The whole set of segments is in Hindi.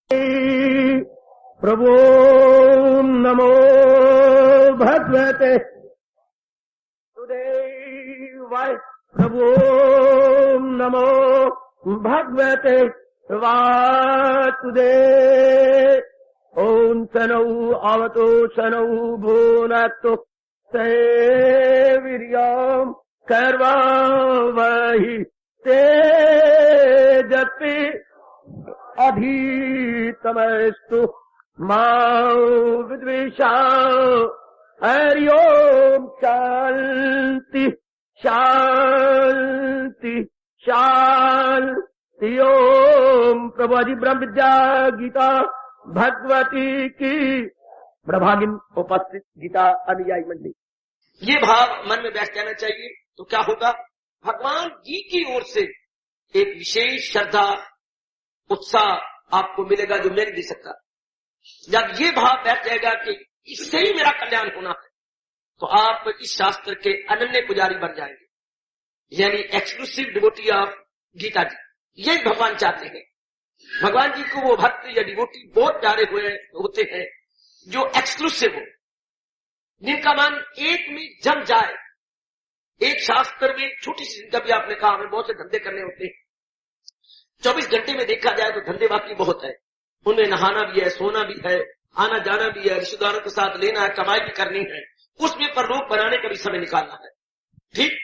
प्रभो नमो भगवते वासुदेवाय। प्रभो नमो भगवते वासुदेवाय। ओम शनौ अवतो शनौ भुनक्तु वीर्यं कर्वावहि तेजस्वी अधीतमस्तु मा विद्विषावहै। हरि ओम शांति शांति शांति। ओम प्रभु जी ब्रह्म विद्या गीता भगवती की प्रभागिन उपस्थित गीता अनुयायी मंडली। ये भाव मन में बैठ जाना चाहिए तो क्या होगा, भगवान जी की ओर से एक विशेष श्रद्धा उत्साह आपको मिलेगा जो मैं नहीं दे सकता। जब ये भाव बैठ जाएगा कि इससे ही मेरा कल्याण होना है, तो आप इस शास्त्र के अनन्य पुजारी बन जाएंगे, यानी एक्सक्लूसिव डिवोटी ऑफ गीता जी। यही भगवान चाहते हैं। भगवान जी को वो भक्त या डिवोटी बहुत प्यारे होते हैं जो एक्सक्लूसिव हो, जिनका मन एक में जम जाए। एक शास्त्र में छोटी सी, कभी आपने कहा हमें बहुत से धंधे करने होते हैं, 24 घंटे में देखा जाए तो धंधे बाकी बहुत है। उनमें नहाना भी है, सोना भी है, आना जाना भी है, रिश्तेदारों के साथ लेना है, कमाई भी करनी है, उसमें परलोक बनाने का भी समय निकालना है। ठीक,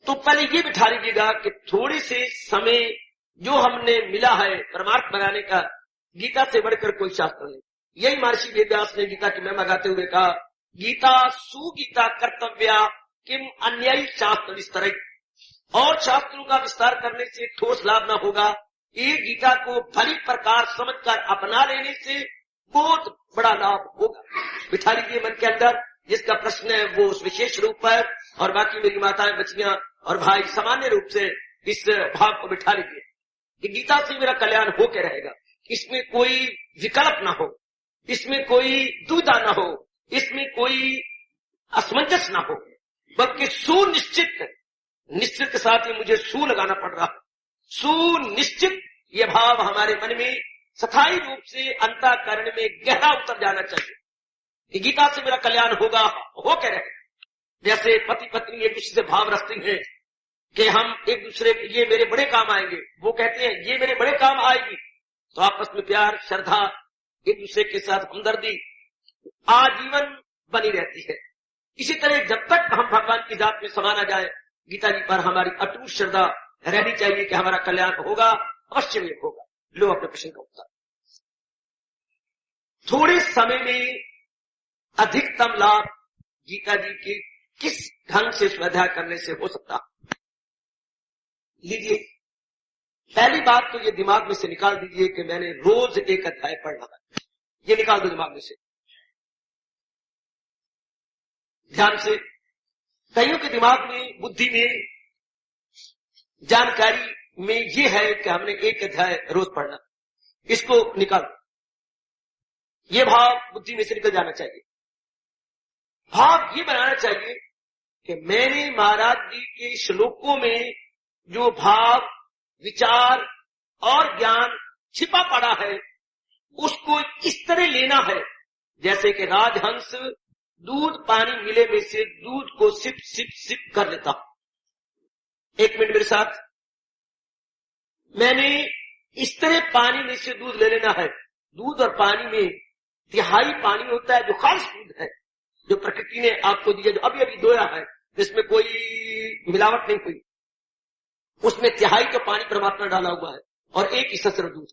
तो पहले ये बिठा लीजिएगा कि थोड़े से समय जो हमने मिला है परमार्थ बनाने का, गीता से बढ़कर कोई शास्त्र नहीं। यही महर्षि वेदव्यास ने गीता की महिमा गाते हुए कहा, गीता सुगीता कर्तव्या किम अन्यायी शास्त्र विस्तार। और शास्त्रों का विस्तार करने से ठोस लाभ न होगा, एक गीता को भली प्रकार समझकर अपना लेने से बहुत बड़ा लाभ होगा। बिठा लीजिए मन के अंदर, जिसका प्रश्न है वो उस विशेष रूप पर, और बाकी मेरी माताएं बच्चियां और भाई सामान्य रूप से इस भाव को बिठा लीजिए कि गीता से मेरा कल्याण होकर रहेगा। इसमें कोई विकल्प ना हो, इसमें कोई दुविधा ना हो, इसमें कोई असमंजस ना हो, बल्कि सुनिश्चित, निश्चित के साथ ही मुझे सू लगाना पड़ रहा है, सुनिश्चित ये भाव हमारे मन में स्थायी रूप से अंतःकरण में गहरा उतर जाना चाहिए कि गीता से मेरा कल्याण होगा, होकर रहे। जैसे पति पत्नी एक दूसरे से भाव रखते हैं कि हम एक दूसरे के ये मेरे बड़े काम आएंगे, वो कहते हैं ये मेरे बड़े काम आएगी, तो आपस में प्यार श्रद्धा एक दूसरे के साथ हमदर्दी आजीवन बनी रहती है। इसी तरह जब तक हम भगवान की जात में समाना जाए, गीता जी पर हमारी अटूट श्रद्धा रहनी चाहिए कि हमारा कल्याण होगा, अवश्य में होगा। लो अपने प्रश्न का उत्तर। थोड़े समय में अधिकतम लाभ गीता जी की किस ढंग से स्वाध्याय करने से हो सकता? लीजिए, पहली बात तो ये दिमाग में से निकाल दीजिए कि मैंने रोज एक अध्याय पढ़ना है। ये निकाल दो दिमाग में से, ध्यान से। कईयों के दिमाग में, बुद्धि में, जानकारी में ये है कि हमने एक अध्याय रोज पढ़ना, इसको निकाल। ये भाव बुद्धि में से निकल जाना चाहिए। भाव ये बनाना चाहिए कि मैंने महाराज जी के श्लोकों में जो भाव, विचार और ज्ञान छिपा पड़ा है, उसको इस तरह लेना है जैसे कि राजहंस दूध पानी मिले में से दूध को सिप सिप सिप कर लेता। एक मिनट मेरे साथ, मैंने इस तरह पानी में से दूध ले लेना है। दूध और पानी में तिहाई पानी होता है जो खास दूध है, जो प्रकृति ने आपको दिया, जो अभी अभी धोया है, जिसमें कोई मिलावट नहीं हुई, उसमें तिहाई तो पानी परमात्मा डाला हुआ है और एक हिस्सा सिर्फ दूध,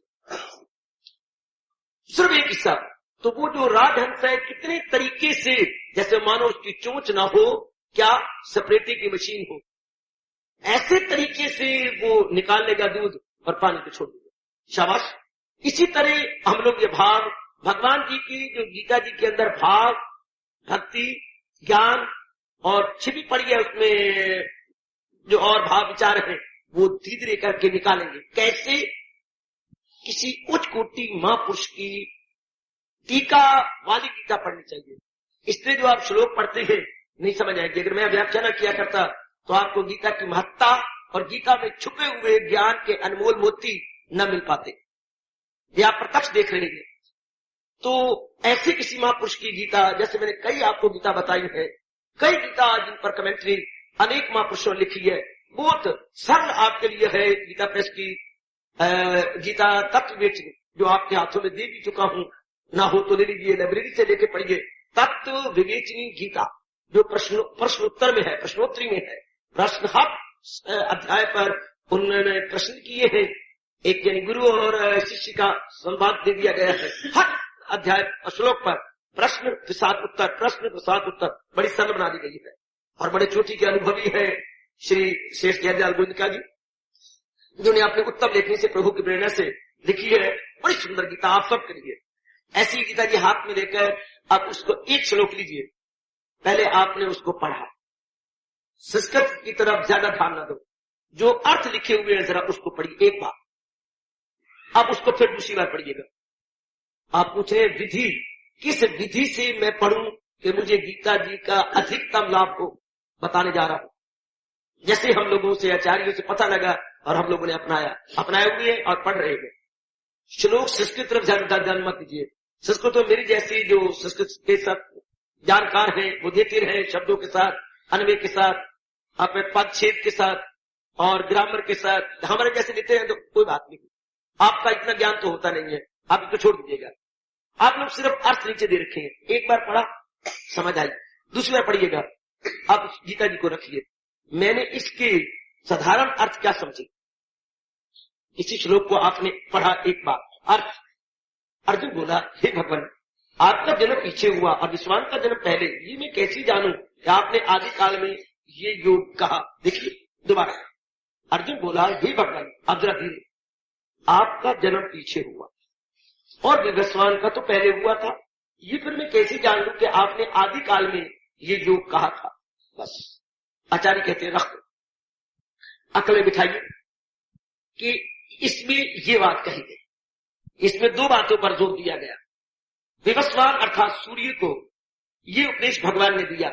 सिर्फ एक हिस्सा। तो वो जो राजहंस है कितने तरीके से, जैसे मानो उसकी चोंच ना हो, क्या सेपरेटिंग की मशीन हो, ऐसे तरीके से वो निकाल लेगा दूध और पानी को छोड़ देगा। शाबाश। इसी तरह हम लोग ये भाव भगवान जी की, जो गीता जी के अंदर भाव, भक्ति, ज्ञान और छिपी पड़ी है उसमें जो और भाव विचार है, वो धीरे धीरे करके निकालेंगे। कैसे? किसी उच्च कोटि महापुरुष की टीका वाली गीता पढ़नी चाहिए। इसलिए जो आप श्लोक पढ़ते हैं नहीं समझ आएगी। अगर मैं व्याख्यान किया करता तो आपको गीता की महत्ता और गीता में छुपे हुए ज्ञान के अनमोल मोती न मिल पाते। ये आप प्रत्यक्ष देख रहे हैं। तो ऐसे किसी महापुरुष की गीता, जैसे मैंने कई आपको गीता बताई है, कई गीता जिन पर कमेंट्री अनेक महापुरुषों ने लिखी है, बहुत सरल आपके लिए है गीता प्रेस की गीता तत्व विवेचनी, जो आपके हाथों में दे भी चुका हूं, ना हो तो ले लीजिए, लाइब्रेरी से लेके पढ़िए। तत्व विवेचनी गीता जो प्रश्न उत्तर में है, प्रश्नोत्तरी में है, प्रश्न हर अध्याय पर उन्होंने प्रश्न किए हैं। एक यानी गुरु और शिष्य का संवाद दे दिया गया है। हर अध्याय श्लोक पर प्रश्न के साथ उत्तर, प्रश्न के साथ उत्तर, बड़ी सरल बना दी गई है। और बड़े चोटी के अनुभवी है श्री शेष जयदयाल गोविंद जी, जिन्होंने अपने उत्तम लेखनी से प्रभु की प्रेरणा से लिखी है बड़ी सुंदर गीता आप सबके लिए। ऐसी गीता जी हाथ में लेकर आप उसको एक श्लोक लीजिए, पहले आपने उसको पढ़ा, संस्कृत की तरफ ज्यादा ध्यान न दो, जो अर्थ लिखे हुए हैं जरा उसको पढ़िए एक बार, आप उसको फिर दूसरी बार पढ़िएगा। आप पूछे विधि, किस विधि से मैं पढ़ूं कि मुझे गीता जी का अधिकतम लाभ हो, बताने जा रहा हूं। जैसे हम लोगों से, आचार्यों से पता लगा और हम लोगों ने अपनाए हुए और पढ़ रहे हैं। श्लोक संस्कृत तरफ ज्यादा ध्यान मत दीजिए। संस्कृत तो मेरी जैसी जो संस्कृत के साथ जानकार हैं वो देते रहे, शब्दों के साथ, अन्वय के साथ, अपने पद छेद के साथ और ग्रामर के साथ हमारे जैसे देते हैं तो कोई बात नहीं। आपका इतना ज्ञान तो होता नहीं है, आप इसको छोड़ दीजिएगा। आप लोग सिर्फ अर्थ नीचे दे रखे हैं, एक बार पढ़ा समझ आई, दूसरी बार पढ़िएगा। आप गीता जी को रखिए, मैंने इसके साधारण अर्थ क्या समझे, इसी श्लोक को आपने पढ़ा एक बार अर्थ। अर्जुन बोला, हे भगवान, आपका जन्म पीछे हुआ और विश्वान का जन्म पहले, ये मैं कैसे जानूं कि आपने आदि काल में ये योग कहा। देखिए दोबारा, अर्जुन बोला, हे भगवान, अब जरा धीरे, आपका जन्म पीछे हुआ और विश्वान का तो पहले हुआ था, ये फिर मैं कैसे जान लूं कि आपने आदि काल में ये योग कहा था। बस आचार्य कहते हैं, रख अकल में बिठाइए कि इसमें ये बात कही गई, इसमें दो बातों पर जोर दिया गया। विवस्वान अर्थात सूर्य को ये उपदेश भगवान ने दिया,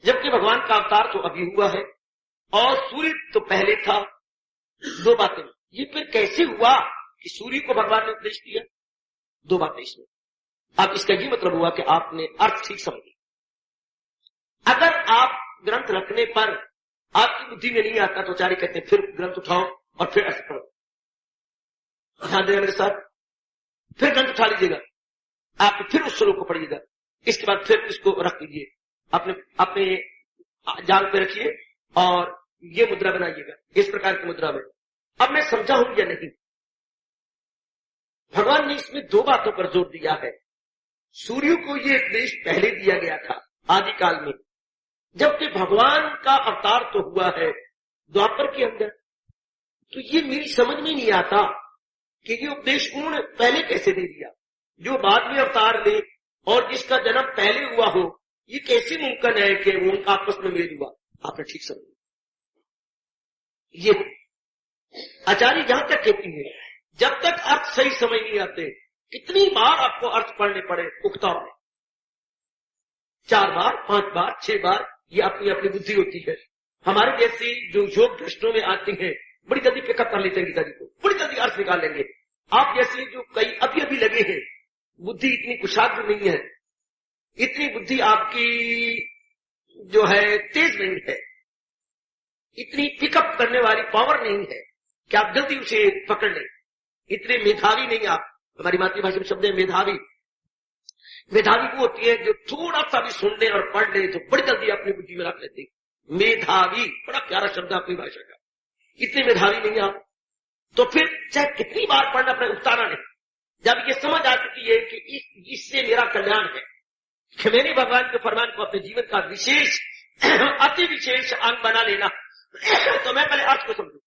जबकि भगवान का अवतार तो अभी हुआ है और सूर्य तो पहले था। दो बातें, ये फिर कैसे हुआ कि सूर्य को भगवान ने उपदेश दिया, दो बातें इसमें। अब इसका ये मतलब हुआ कि आपने अर्थ ठीक समझी। अगर आप ग्रंथ रखने पर आपकी बुद्धि में नहीं आता तो आचार्य कहते हैं फिर ग्रंथ उठाओ और फिर अर्थ पढ़ो। ध्यान देना मेरे साथ, फिर ग्रंथ उठा लीजिएगा, आप फिर उस श्लोक को पढ़िएगा, इसके बाद फिर इसको रख लीजिए, अपने जांग पे रखिए और ये मुद्रा बनाइएगा, इस प्रकार की मुद्रा में। अब मैं समझा हूं या नहीं, भगवान ने इसमें दो बातों पर जोर दिया है। सूर्य को ये उपदेश पहले दिया गया था आदि काल में, जबकि भगवान का अवतार तो हुआ है द्वापर के अंदर। तो ये मेरी समझ में नहीं आता कि ये उपदेश उन्होंने पहले कैसे दे दिया, जो बाद में अवतार ले और जिसका जन्म पहले हुआ हो, ये कैसे मुमकिन है कि वो उनका आपस में मेल हुआ। आपने ठीक समझा। ये आचार्य जहां तक कहती है, जब तक अर्थ सही समझ नहीं आते, कितनी बार आपको अर्थ पढ़ने पड़े उक्ताओं में, 4 बार, 5 बार, 6 बार, ये अपनी अपनी बुद्धि होती है। हमारे जैसी जो योग दृष्टियों में आती हैं, बड़ी जल्दी पिकअप कर लेते हैं गीता जी को, बड़ी जल्दी अर्थ निकाल लेंगे। आप जैसे जो कई अभी अभी लगे हैं, बुद्धि इतनी कुशाग्र नहीं है, इतनी बुद्धि आपकी जो है तेज नहीं है, इतनी पिकअप करने वाली पावर नहीं है कि आप जल्दी उसे पकड़ लें, इतने मेधावी नहीं आप। हमारी मातृभाषा में शब्द है मेधावी। मेधावी वो होती है जो थोड़ा सा भी सुन ले और पढ़ ले तो बड़ी जल्दी अपनी बुद्धि में रख लेते। मेधावी बड़ा प्यारा शब्द है अपनी भाषा का, इतने मेधावी नहीं आप। तो फिर चाहे कितनी बार पढ़ना पड़े, उतारा नहीं। जब ये समझ आ चुकी है कि इससे मेरा कल्याण है, कि मैंने भगवान के फरमान को अपने जीवन का विशेष अति विशेष अंग बना लेना, तो मैं पहले अर्थ को समझू।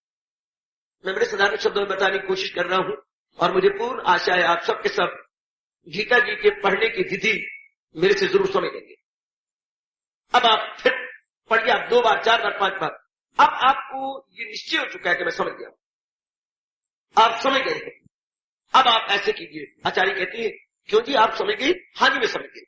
मैं बड़े साधारण शब्दों में बताने की कोशिश कर रहा हूं और मुझे पूर्ण आशा है आप सबके सब गीता जी के पढ़ने की विधि मेरे से जरूर समझेंगे। अब आप फिर पढ़िए, आप 2 बार, 4 बार, 5 बार। अब आपको ये निश्चय हो चुका है कि मैं समझ गया, आप समझ गए हैं। अब आप ऐसे कीजिए, आचार्य कहती है, क्यों जी आप समझ गए? हाँ जी मैं समझ गई।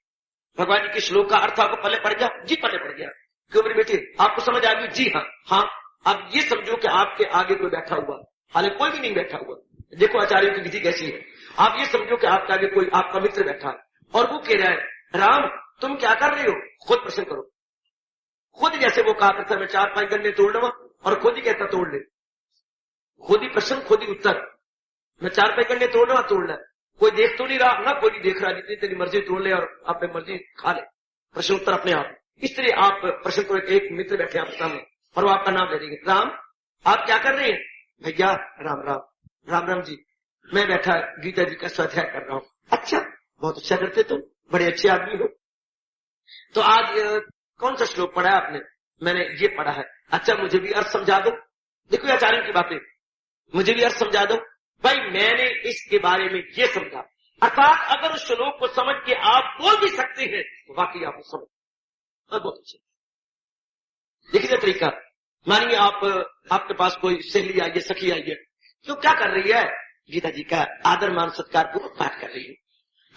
भगवान जी के श्लोक का अर्थ आपको पहले पड़ गया? जी पहले पड़ गया। क्यों मेरे बेटे आपको समझ आ गई? जी हाँ। हाँ, अब ये समझो कि आपके आगे कोई बैठा हुआ, हालांकि कोई भी नहीं बैठा हुआ, देखो आचार्यों की विधि कैसी है। आप ये समझो कि आपके आगे कोई आपका मित्र बैठा है और वो कह रहा है राम तुम क्या कर रहे हो, खुद प्रश्न करो। खुद जैसे वो कहा करता मैं 4-5 गन्ने तोड़ लूंगा और खुद ही कहता तोड़ ले, खुद ही प्रश्न खुद ही उत्तर। मैं 4-5 गन्ने तोड़ना तोड़ना, कोई देख तो नहीं रहा ना, कोई नहीं देख रहा, जितनी तेरी मर्जी तोड़ ले और अपनी मर्जी खा ले, प्रश्न उत्तर अपने आप। इस तरह आप प्रश्न को एक मित्र बैठे आपके सामने और वो आपका नाम ले देंगे, राम आप क्या कर रहे हैं? भैया राम राम। राम राम जी, मैं बैठा गीता जी का स्वाध्याय कर रहा हूँ। अच्छा, बहुत अच्छा करते तुम, बड़े अच्छे आदमी हो। तो आज कौन सा श्लोक पढ़ा है आपने? मैंने ये पढ़ा है। अच्छा, मुझे भी अर्थ समझा दो। देखो आचार्य की बातें, मुझे भी अर्थ समझा दो। भाई मैंने इसके बारे में ये समझा, अर्थात अगर उस श्लोक को समझ के आप बोल भी सकते हैं तो वाकई आप समझ बहुत अच्छे। देखिए तरीका, मानिए आपके पास कोई सहेली आई है, सखी आई है, तो क्या कर रही है? गीता जी का आदर मान सत्कार पूर्वक पाठ कर रही है।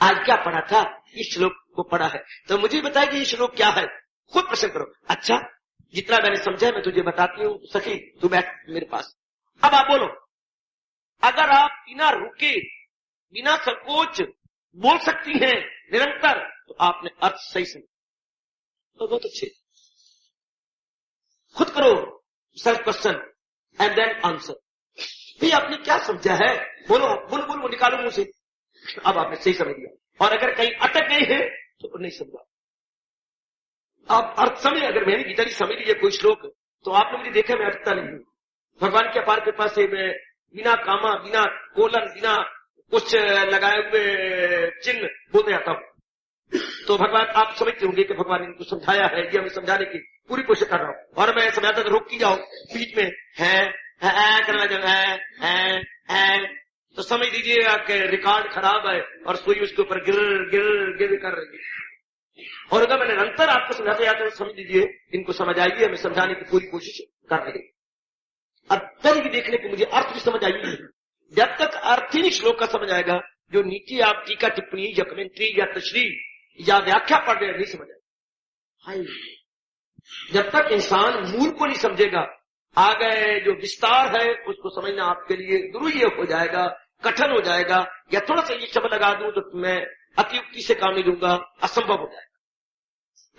आज क्या पढ़ा था? इस श्लोक को पढ़ा है, तो मुझे बताया कि ये श्लोक क्या है। खुद प्रश्न करो। अच्छा, जितना मैंने समझा है मैं तुझे बताती हूँ, सखी तू बैठ मेरे पास। अब आप बोलो, अगर आप बिना रुके बिना संकोच बोल सकती हैं निरंतर, तो आपने अर्थ सही समझा, तो बहुत अच्छे। खुद करो self question and then answer. भाई आपने क्या समझा है? बोलो बोलो बोलो, निकालो मुंह से। अब आपने सही समझ लिया, और अगर कहीं अटक गए हैं तो नहीं समझा। आप अर्थ समझे, अगर मैंने गीता जी समझ ली है कोई श्लोक, तो आपने मुझे देखा मैं अटकता नहीं हूं। भगवान के अपार कृपा से मैं बिना कामा, बिना कोलन, बिना कुछ लगाए हुए चिन्ह बोलते जाता हूं। तो भगवान आप समझते होंगे कि भगवान ने इनको समझाया है, ये हमें समझाने की पूरी कोशिश कर रहा हूं, और मैं समझाता तो रोक की जाओ बीच में करना जब तो समझ लीजिएगा कि रिकॉर्ड खराब है और सुई उसके ऊपर गिर गिर गिर कर रही है। और अगर मैं निरंतर आपको समझाते जाता हूं तो समझ लीजिए इनको समझ आइए, हमें समझाने की पूरी कोशिश कर रहे हैं। अब पहले भी देखने की मुझे अर्थ भी समझ आई नहीं। जब तक अर्थ ही नहीं श्लोक का समझ आएगा, जो नीति आप टीका टिप्पणी या कमेंट्री या तशरीह या व्याख्या पढ़ रहे नहीं समझ आएगा। जब तक इंसान मूल को नहीं समझेगा, आगे जो विस्तार है उसको समझना आपके लिए दुरूह हो जाएगा, कठिन हो जाएगा। या थोड़ा सा ये शब्द लगा दूं तो मैं अतियुक्ति से काम नहीं लूंगा, असंभव हो जाएगा।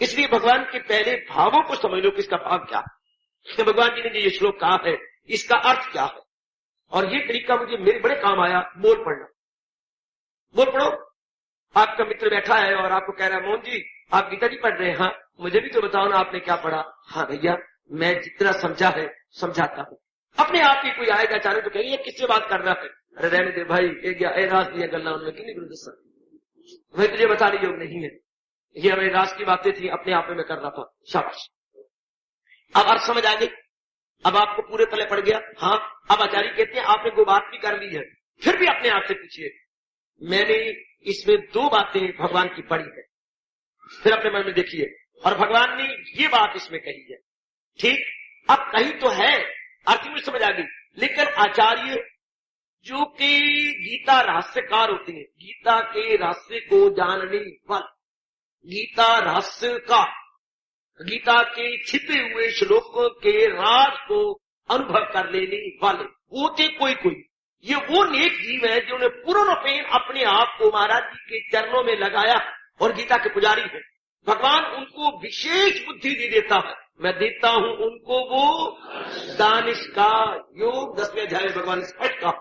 इसलिए भगवान के पहले भावों को समझ लो कि इसका भाव क्या है। तो भगवान जी ने जो ये श्लोक कहा है इसका अर्थ क्या है, और ये तरीका मुझे मेरे बड़े काम आया। बोल पढ़ना, बोल पढ़ो। आपका मित्र बैठा है और आपको कह रहा है मोहन जी आप गीता जी पढ़ रहे हैं, हाँ मुझे भी तो बताओ ना आपने क्या पढ़ा। हाँ भैया मैं जितना समझा है समझाता हूँ। अपने आप ही कोई आएगा चाहे तो कहेंगे किससे बात कर रहा है? अरे रहने दे भाई, एक राज दिया गल्ला उन्होंने कि नहीं, मैं तुझे बताने योग नहीं है, ये हमें राज की बातें थी, अपने आप में कर रहा था। शाबाश, अब अर्थ समझ आ गई, अब आपको पूरे तले पड़ गया। हाँ, अब आचार्य कहते हैं आपने वो बात भी कर ली है, फिर भी अपने आप से पूछिए मैंने इसमें 2 बातें भगवान की पढ़ी है, फिर अपने मन में देखिए और भगवान ने ये बात इसमें कही है। ठीक, अब कही तो है, अर्थ में समझ आ गई, लेकिन आचार्य जो कि गीता रहस्यकार होते हैं, गीता के रहस्य को जानने वाले, गीता रहस्य का, गीता के छिपे हुए श्लोकों के राज को अनुभव कर लेने वाले होते कोई ये वो नेक जीव है जिन्होंने पूर्णपेन अपने आप को महाराज जी के चरणों में लगाया और गीता के पुजारी है। भगवान उनको विशेष बुद्धि दे देता है। मैं देता हूं उनको वो दानिश का योग, 10वें अध्याय में भगवान स्पष्ट कहा,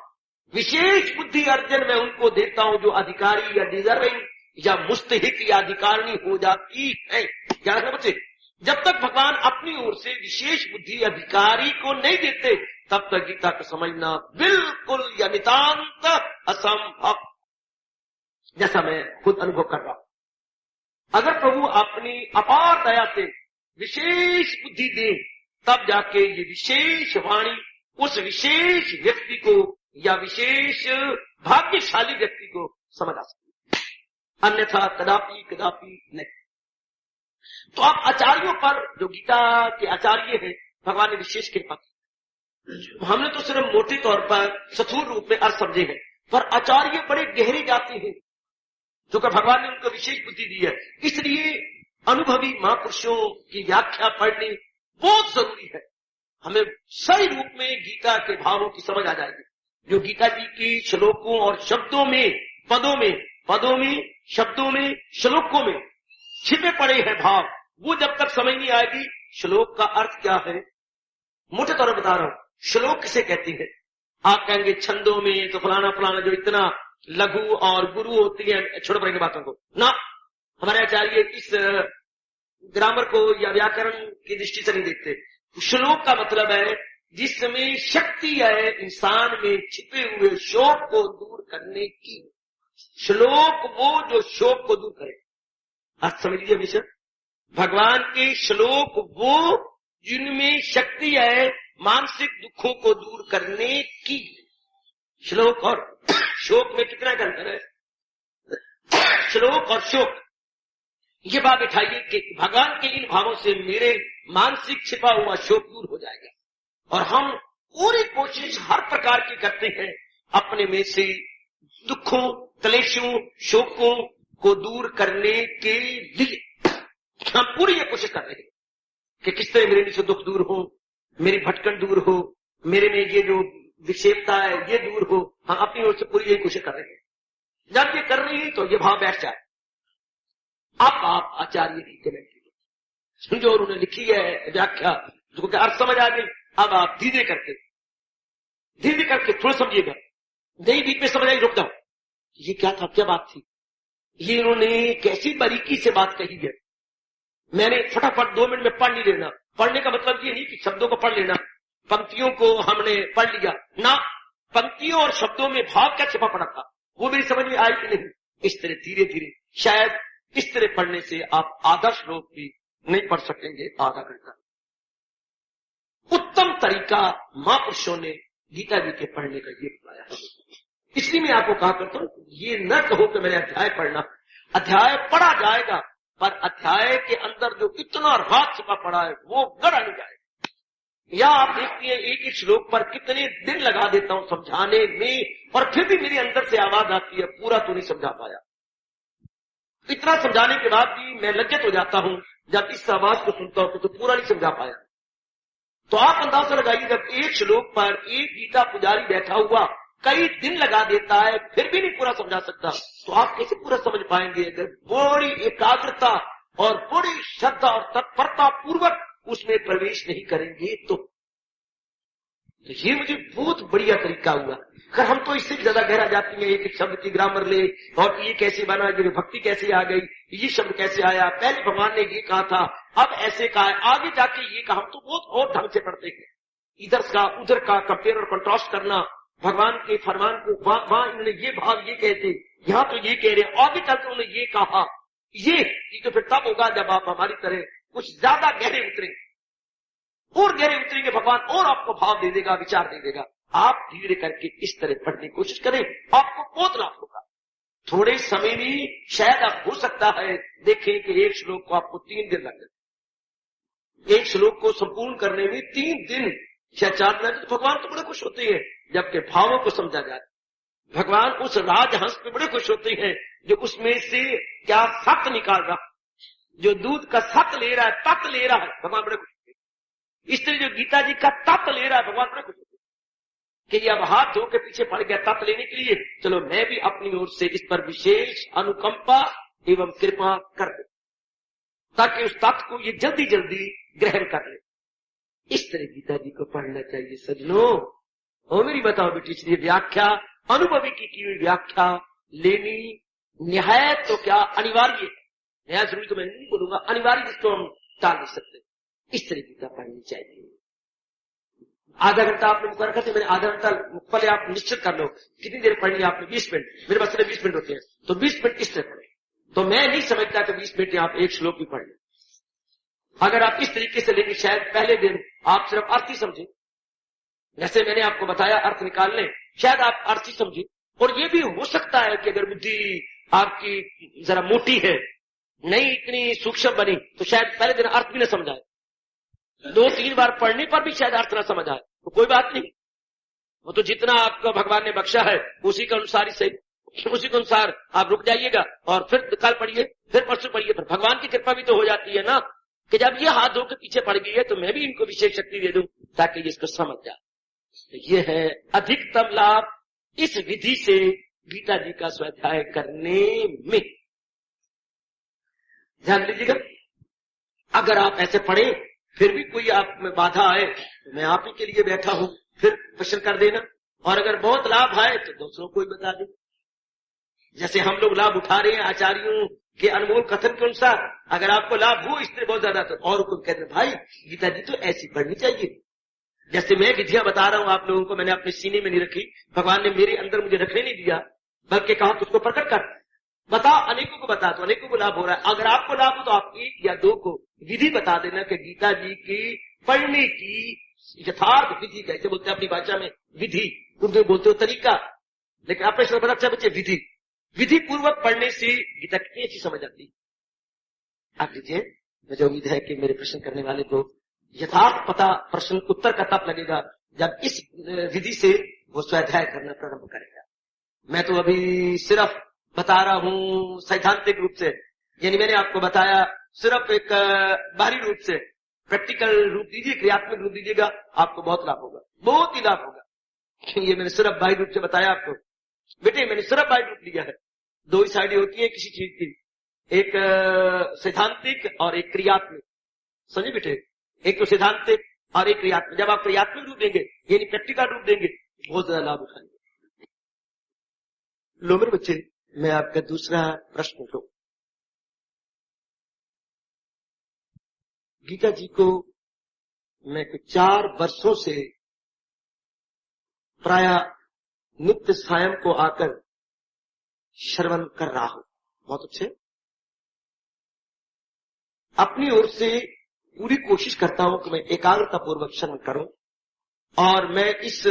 विशेष बुद्धि अर्जन मैं उनको देता हूं जो अधिकारी या डिजर्विंग या मुस्तहिक या अधिकारिणी हो जाती है। क्या बच्चे, जब तक भगवान अपनी ओर से विशेष बुद्धि अधिकारी को नहीं देते तब तक गीता को समझना बिल्कुल या नितांत असंभव, जैसा मैं खुद अनुभव कर रहा हूं। अगर प्रभु अपनी अपार दया से विशेष बुद्धि दे तब जाके ये विशेष वाणी उस विशेष व्यक्ति को या विशेष भाग्यशाली व्यक्ति को समझ आ सकती है, अन्यथा कदापि कदापि नहीं। तो आप आचार्यों पर, जो गीता के आचार्य हैं, भगवान ने विशेष कृपा की। हमने तो सिर्फ मोटे तौर पर स्थूल रूप में अर्थ समझे हैं, पर आचार्य बड़े गहरे जाते हैं, जो कि भगवान ने उनको विशेष बुद्धि दी है। इसलिए अनुभवी महापुरुषों की व्याख्या पढ़नी बहुत जरूरी है। हमें सही रूप में गीता के भावों की समझ आ जाएगी। जो गीता जी की श्लोकों और शब्दों में, पदों में, शब्दों में, श्लोकों में छिपे पड़े हैं भाव, वो जब तक समझ नहीं आएगी श्लोक का अर्थ क्या है। मोटे तौर पर बता रहा हूं, श्लोक किसे कहती है। आप कहेंगे छंदों में तो फलाना फलाना, जो इतना लघु और गुरु होती है, छोड़ पड़ेंगे बातों को ना। हमारे आचार्य इस ग्रामर को या व्याकरण की दृष्टि से नहीं देखते। श्लोक का मतलब है जिसमें शक्ति है इंसान में छिपे हुए शोक को दूर करने की। श्लोक वो जो शोक को दूर करे। आज समझ लीजिए हमेशा, भगवान के श्लोक वो जिनमें शक्ति है मानसिक दुखों को दूर करने की। श्लोक और शोक में कितना अंतर है। श्लोक और शोक, ये बात बिठाइए कि भगवान के इन भावों से मेरे मानसिक छिपा हुआ शोक दूर हो जाएगा। और हम पूरी कोशिश हर प्रकार की करते हैं अपने में से दुखों, क्लेशों, शोकों को दूर करने के लिए। हम पूरी ये कोशिश कर रहे हैं कि किस तरह मेरे से दुख दूर हो, मेरी भटकन दूर हो, मेरे में ये जो विक्षेपता है ये दूर हो। हम अपनी ओर से पूरी यही कोशिश कर रहे हैं। जब ये कर रही है तो ये भाव बैठ जाए। अब आप आचार्य की कमेंट समझो, और उन्होंने लिखी है व्याख्या, जो अर्थ समझ आ गई। अब आप धीरे करके थोड़ा समझिएगा, नहीं बीच में समझ आई रुक जाओ, ये क्या था, क्या बात थी, ये इन्होंने कैसी बारीकी से बात कही है। मैंने फटाफट 2 मिनट में पढ़ नहीं लेना। पढ़ने का मतलब ये नहीं कि शब्दों को पढ़ लेना, पंक्तियों को हमने पढ़ लिया ना, पंक्तियों और शब्दों में भाव क्या छिपा पड़ा था वो मेरी समझ में आई कि नहीं। इस तरह धीरे धीरे, शायद इस तरह पढ़ने से आप आधा श्लोक भी नहीं पढ़ सकेंगे, आधा घंटा। उत्तम तरीका महापुरुषों ने गीता जी के पढ़ने का ये बताया है। इसलिए मैं आपको कहा करता हूं, ये न कहो कि मैंने अध्याय पढ़ना। अध्याय पढ़ा जाएगा, पर अध्याय के अंदर जो इतना राज छिपा पड़ा है वो गढ़ा नहीं जाएगा। या आप देखती हैं एक एक श्लोक पर कितने दिन लगा देता हूं समझाने में, और फिर भी मेरे अंदर से आवाज आती है पूरा तो नहीं समझा पाया। इतना समझाने के बाद भी मैं लज्जित हो जाता हूं जब इस आवाज को सुनता हूं तो पूरा नहीं समझा पाया। तो आप अंदाजा लगाइए, जब एक श्लोक पर एक गीता पुजारी बैठा हुआ कई दिन लगा देता है फिर भी नहीं पूरा समझा सकता, तो आप कैसे पूरा समझ पाएंगे अगर बड़ी एकाग्रता और बड़ी श्रद्धा और तत्परता पूर्वक उसमें प्रवेश नहीं करेंगे। तो ये मुझे बहुत बढ़िया तरीका हुआ। अगर हम तो इससे ज्यादा गहरा जाती हैं, एक शब्द की ग्रामर ले, और ये कैसे बना, ये भक्ति कैसे आ गई, ये शब्द कैसे आया, पहले भगवान ने ये कहा था, अब ऐसे कहा है, आगे जाके ये कहा। हम तो बहुत और ढंग से पढ़ते हैं, इधर का उधर का कंपेयर और कंट्रास्ट करना, भगवान के फरमान को वहां इन्होंने ये भाव ये कहते, यहाँ तो ये कह रहे, आगे चलकर उन्होंने ये कहा। ये तो फिर तब होगा जब आप हमारी तरह कुछ ज्यादा गहरे उतरेंगे, और गहरे उतरेंगे भगवान और आपको भाव दे देगा, विचार दे देगा। आप धीरे करके इस तरह पढ़ने की कोशिश करें, आपको बहुत लाभ होगा। थोड़े समय में शायद आप हो सकता है देखें कि एक श्लोक को आपको 3 दिन लग जाए, एक श्लोक को संपूर्ण करने में 3 दिन या 4 दिन। तो भगवान तो बड़े खुश होते हैं जबकि भावों को समझा जाए। भगवान उस राजहंस पे बड़े खुश होते हैं जो उसमें से क्या सत निकाल रहा, जो दूध का सत ले रहा है, तत्व ले रहा है, भगवान बड़े खुश होते हैं। इस तरह जो गीता जी का तत्व ले रहा है, भगवान बड़े खुश होते हैं कि ये अब हाथ धो के पीछे पड़ गया तत्व लेने के लिए, चलो मैं भी अपनी ओर से इस पर विशेष अनुकंपा एवं कृपा कर दे, ताकि उस तत्व को ये जल्दी जल्दी ग्रहण कर ले। इस तरह गीता जी को पढ़ना चाहिए सज्जनों। और मेरी बताओ बेटी, इसलिए व्याख्या अनुभवी की हुई व्याख्या लेनी निहायत तो क्या अनिवार्य है। नया जरूरी तो मैं नहीं बोलूंगा, अनिवार्य, जिसको हम टाल नहीं सकते। इस तरह गीता पढ़नी चाहिए। आधा घंटा आपने मुकर रखा था, मैंने आधा घंटा पहले आप निश्चित कर लो कितनी देर पढ़नी है आपने। 20 मिनट, मेरे पास 20 मिनट होते हैं, तो 20 मिनट इस तरह पढ़े। तो मैं नहीं समझता कि 20 मिनट आप एक श्लोक भी पढ़ लें। अगर आप इस तरीके से लेंगे, शायद पहले दिन आप सिर्फ अर्थ ही समझे, जैसे मैंने आपको बताया अर्थ निकाल लें, शायद आप अर्थ ही समझे। और ये भी हो सकता है कि अगर बुद्धि आपकी जरा मोटी है, नहीं इतनी सूक्ष्म बनी, तो शायद पहले दिन अर्थ भी न समझ आए, 2-3 बार पढ़ने पर भी शायद अर्थ ना समझ आए, तो कोई बात नहीं। वो तो जितना आपको भगवान ने बख्शा है उसी के अनुसार ही सही, उसी के अनुसार आप रुक जाइएगा और फिर कल पढ़िए, फिर परसों पढ़िए। फिर भगवान की कृपा भी तो हो जाती है ना कि जब ये हाथ धो के पीछे पड़ गई है तो मैं भी इनको विशेष शक्ति दे दूं ताकि ये इसको समझ जाए। ये है अधिकतम लाभ इस विधि से गीता जी का स्वाध्याय करने में। ध्यान दीजिएगा, अगर आप ऐसे पढ़े फिर भी कोई आप में बाधा आए तो मैं आप ही के लिए बैठा हूं, फिर प्रश्न कर देना। और अगर बहुत लाभ आए तो दूसरों को भी बता दे। जैसे हम लोग लाभ उठा रहे हैं आचार्यों के अनमोल कथन के अनुसार, अगर आपको लाभ हो इससे बहुत ज्यादा तो और को कहते भाई गीता जी तो ऐसी पढ़नी चाहिए। जैसे मैं विधियां बता रहा हूं आप लोगों को, मैंने अपने सीने में नहीं रखी, भगवान ने मेरे अंदर मुझे रखने नहीं दिया, बल्कि कहा तुझको प्रकट कर, बता, अनेकों को बता, तो अनेकों को लाभ हो रहा है। अगर आपको लाभ हो तो आप एक या दो को विधि बता देना कि गीता जी की पढ़ने की यथार्थ विधि, कैसे बोलते हैं अपनी भाषा में विधि, उर्दू में बोलते हो तरीका, लेकिन अपने शब्द अच्छा बच्चे विधि, विधि पूर्वक पढ़ने से गीता कितनी अच्छी समझ आती। आप लीजिए, मुझे उम्मीद है कि मेरे प्रश्न करने वाले को यथार्थ पता प्रश्न उत्तर का तब लगेगा जब इस विधि से वो स्वाध्याय करना प्रारंभ करेगा। मैं तो अभी सिर्फ बता रहा हूं सैद्धांतिक रूप से, यानी मैंने आपको बताया सिर्फ एक बाहरी रूप से। प्रैक्टिकल रूप दीजिए, क्रियात्मक रूप दीजिएगा, आपको बहुत लाभ होगा, बहुत ही लाभ होगा। ये मैंने सिर्फ बाहरी रूप से बताया आपको। बेटे मैंने सिर्फ बाहरी रूप लिया है। दो ही साइडें होती है किसी चीज की, एक सैद्धांतिक और एक क्रियात्मक। समझे बेटे, एक तो सैद्धांतिक और एक क्रियात्मक। जब आप क्रियात्मक रूप देंगे यानी प्रैक्टिकल रूप देंगे, बहुत ज्यादा लाभ उठाएंगे। लो मेरे बच्चे, मैं आपका दूसरा प्रश्न लो। गीता जी को मैं 4 वर्षों से प्राय नित्य सायं को आकर श्रवण कर रहा हूं। बहुत अच्छे। अपनी ओर से पूरी कोशिश करता हूं कि मैं एकाग्रता पूर्वक श्रवण करूं, और मैं इस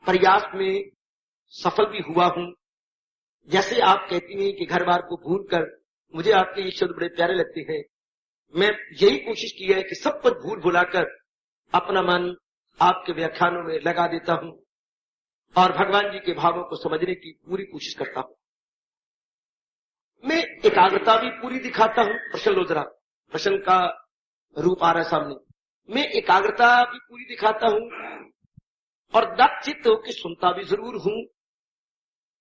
प्रयास में सफल भी हुआ हूं। जैसे आप कहती हैं कि घर बार को भूल कर, मुझे आपके ये शब्द बड़े प्यारे लगते हैं। मैं यही कोशिश की है कि सब कुछ भूल भुलाकर अपना मन आपके व्याख्यानों में लगा देता हूं और भगवान जी के भावों को समझने की पूरी कोशिश करता हूं। मैं एकाग्रता भी पूरी दिखाता हूं। प्रश्न लो जरा, प्रश्न का रूप आ रहा है सामने। मैं एकाग्रता भी पूरी दिखाता हूं और दक्षित होकर सुनता भी जरूर हूं,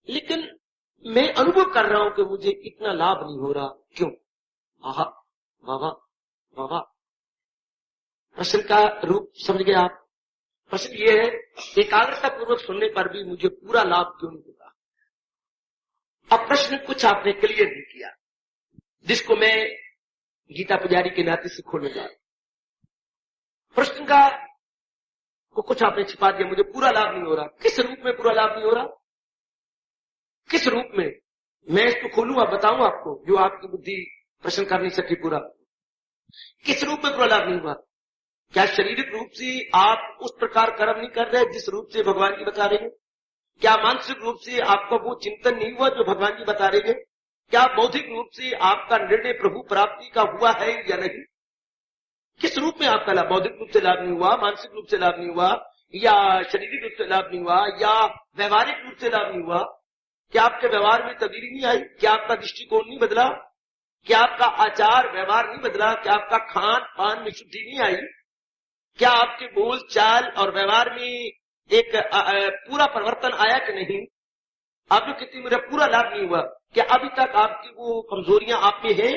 लेकिन मैं अनुभव कर रहा हूं कि मुझे इतना लाभ नहीं हो रहा। क्यों? आहा, वाह वाह वाह। प्रश्न का रूप समझ गए आप? प्रश्न ये है, एकाग्रता पूर्वक सुनने पर भी मुझे पूरा लाभ क्यों नहीं होता? अब प्रश्न कुछ आपने क्लियर नहीं किया, जिसको मैं गीता पुजारी के नाते से खोलूंगा। प्रश्न का को कुछ आपने छिपा दिया, मुझे पूरा लाभ नहीं हो रहा। किस रूप में पूरा लाभ नहीं हो रहा? किस रूप में? मैं इसको खोलूंगा, बताऊं आपको, जो आपकी बुद्धि प्रश्न कर नहीं सकी पूरा। किस रूप में पूरा लाभ नहीं हुआ? क्या शारीरिक रूप से आप उस प्रकार कर्म नहीं कर रहे जिस रूप से भगवान जी बता रहे हैं? क्या मानसिक रूप से आपका वो चिंतन नहीं हुआ जो भगवान जी बता रहे हैं? क्या बौद्धिक रूप से आपका निर्णय प्रभु प्राप्ति का हुआ है या नहीं? किस रूप में आपका लाभ? बौद्धिक रूप से लाभ नहीं हुआ, मानसिक रूप से लाभ नहीं हुआ, या शारीरिक रूप से लाभ नहीं हुआ, या व्यवहारिक रूप से लाभ नहीं हुआ? क्या आपके व्यवहार में तब्दीली नहीं आई? क्या आपका दृष्टिकोण नहीं बदला? क्या आपका आचार व्यवहार नहीं बदला? क्या आपका खान पान में शुद्धि नहीं आई? क्या आपके बोल चाल और व्यवहार में एक पूरा परिवर्तन आया कि नहीं? आप जो कितनी मेरा पूरा लाभ नहीं हुआ। क्या अभी तक आपकी वो कमजोरियां आप में हैं?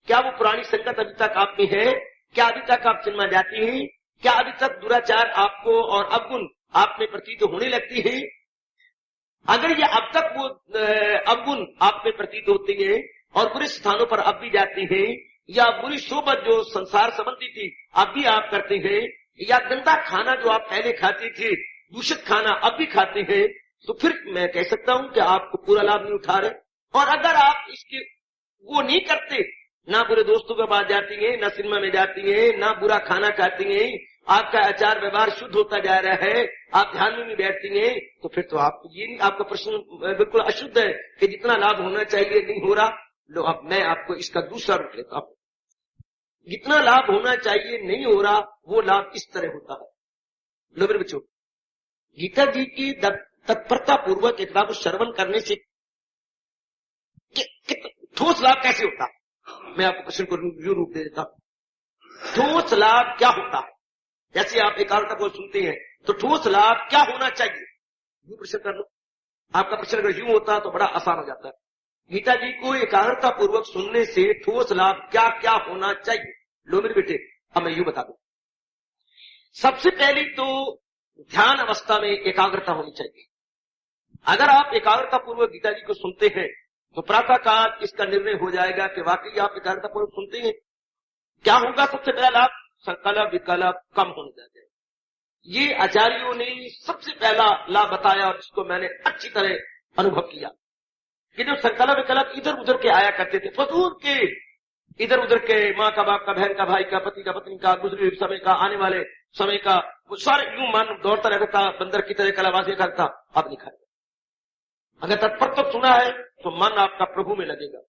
क्या वो पुरानी संगत अभी तक आप में है? क्या अभी तक आप जन्मा जाती हैं? क्या अभी तक दुराचार आपको और अवगुण आप में प्रतीत होने लगती है? अगर ये अब तक वो अवगुण आप में प्रतीत होते हैं और बुरे स्थानों पर अब भी जाते हैं, या बुरी सोबत जो संसार संबंधी थी अब भी आप करते हैं, या गंदा खाना जो आप पहले खाते थे, दूषित खाना अब भी खाते हैं, तो फिर मैं कह सकता हूं कि आपको पूरा लाभ नहीं उठा रहे। और अगर आप इसके वो नहीं करते, ना बुरे दोस्तों के पास जाती हैं, ना सिनेमा में जाती हैं, ना बुरा खाना खाती हैं, आपका आचार व्यवहार शुद्ध होता जा रहा है, आप ध्यान में नहीं बैठती हैं, तो फिर तो आप ये नहीं, आपका प्रश्न बिल्कुल अशुद्ध है कि जितना लाभ होना चाहिए नहीं हो रहा। लो अब मैं आपको इसका दूसरा रूप लेता हूं। जितना लाभ होना चाहिए नहीं हो रहा, वो लाभ इस तरह होता है। लो मेरे बच्चों, गीता जी की तत्परता पूर्वक एक बार श्रवण करने से ठोस लाभ कैसे होता है, मैं आपको प्रश्न को रूप दे देता हूं। ठोस लाभ क्या होता है? जैसे आप एकाग्रता को सुनते हैं, तो ठोस लाभ क्या होना चाहिए, यूं प्रश्न कर लो। आपका प्रश्न अगर यूं होता तो बड़ा आसान हो जाता है। गीता जी को एकाग्रता पूर्वक सुनने से ठोस लाभ क्या क्या होना चाहिए। लो मेरे बेटे, अब मैं यूं बता दूं। सबसे पहली तो ध्यान अवस्था में एकाग्रता होनी चाहिए। अगर आप एकाग्रता पूर्वक गीता जी को सुनते हैं तो प्रातः काल इसका निर्णय हो जाएगा कि वाकई आप एकाग्रता पूर्वक सुनते हैं। क्या होगा सबसे पहला लाभ, संकल्प विकल्प कम होने जाते हैं। ये आचार्यों ने सबसे पहला लाभ बताया और जिसको मैंने अच्छी तरह अनुभव किया कि जो संकल्प विकल्प इधर उधर के आया करते थे, फजूल के इधर उधर के, माँ का बाप का, बहन का, भाई का, पति का पत्नी का, गुजरे हुए समय का, आने वाले समय का, वो सारे यूं मन दौड़ता रहता था, बंदर की तरह कलाबाजी करता। अब नहीं खाएगा। अगर तत्पर सुना है तो मन आपका प्रभु में लगेगा।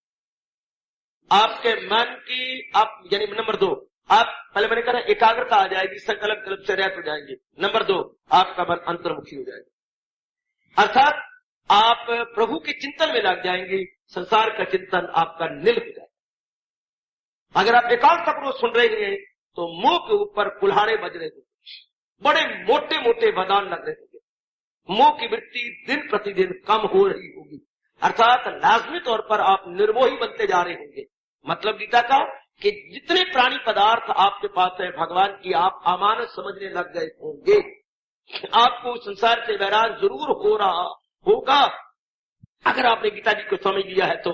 आपके मन की आप यानी नंबर 2, आप पहले मैंने कहा एकाग्रता आ जाएगी, संकल्प कल्प से रहित हो जाएंगे। नंबर 2, आपका मन अंतर्मुखी हो जाएगा, अर्थात आप प्रभु के चिंतन में लग जाएंगे, संसार का चिंतन आपका निल हो जाएगा। अगर आप एकाग्रतापूर्वक सुन रहे हैं तो मुंह के ऊपर कुल्हाड़े बज रहे होंगे, बड़े मोटे मोटे बदान लग रहे होंगे, मुंह की वृत्ति दिन प्रतिदिन कम हो रही होगी, अर्थात लाजमी तौर पर आप निर्मोही बनते जा रहे होंगे। मतलब गीता का कि जितने प्राणी पदार्थ आपके पास है भगवान की आप अमानत समझने लग गए होंगे। आपको संसार से वैराग जरूर हो रहा होगा अगर आपने गीता जी को समझ लिया है तो।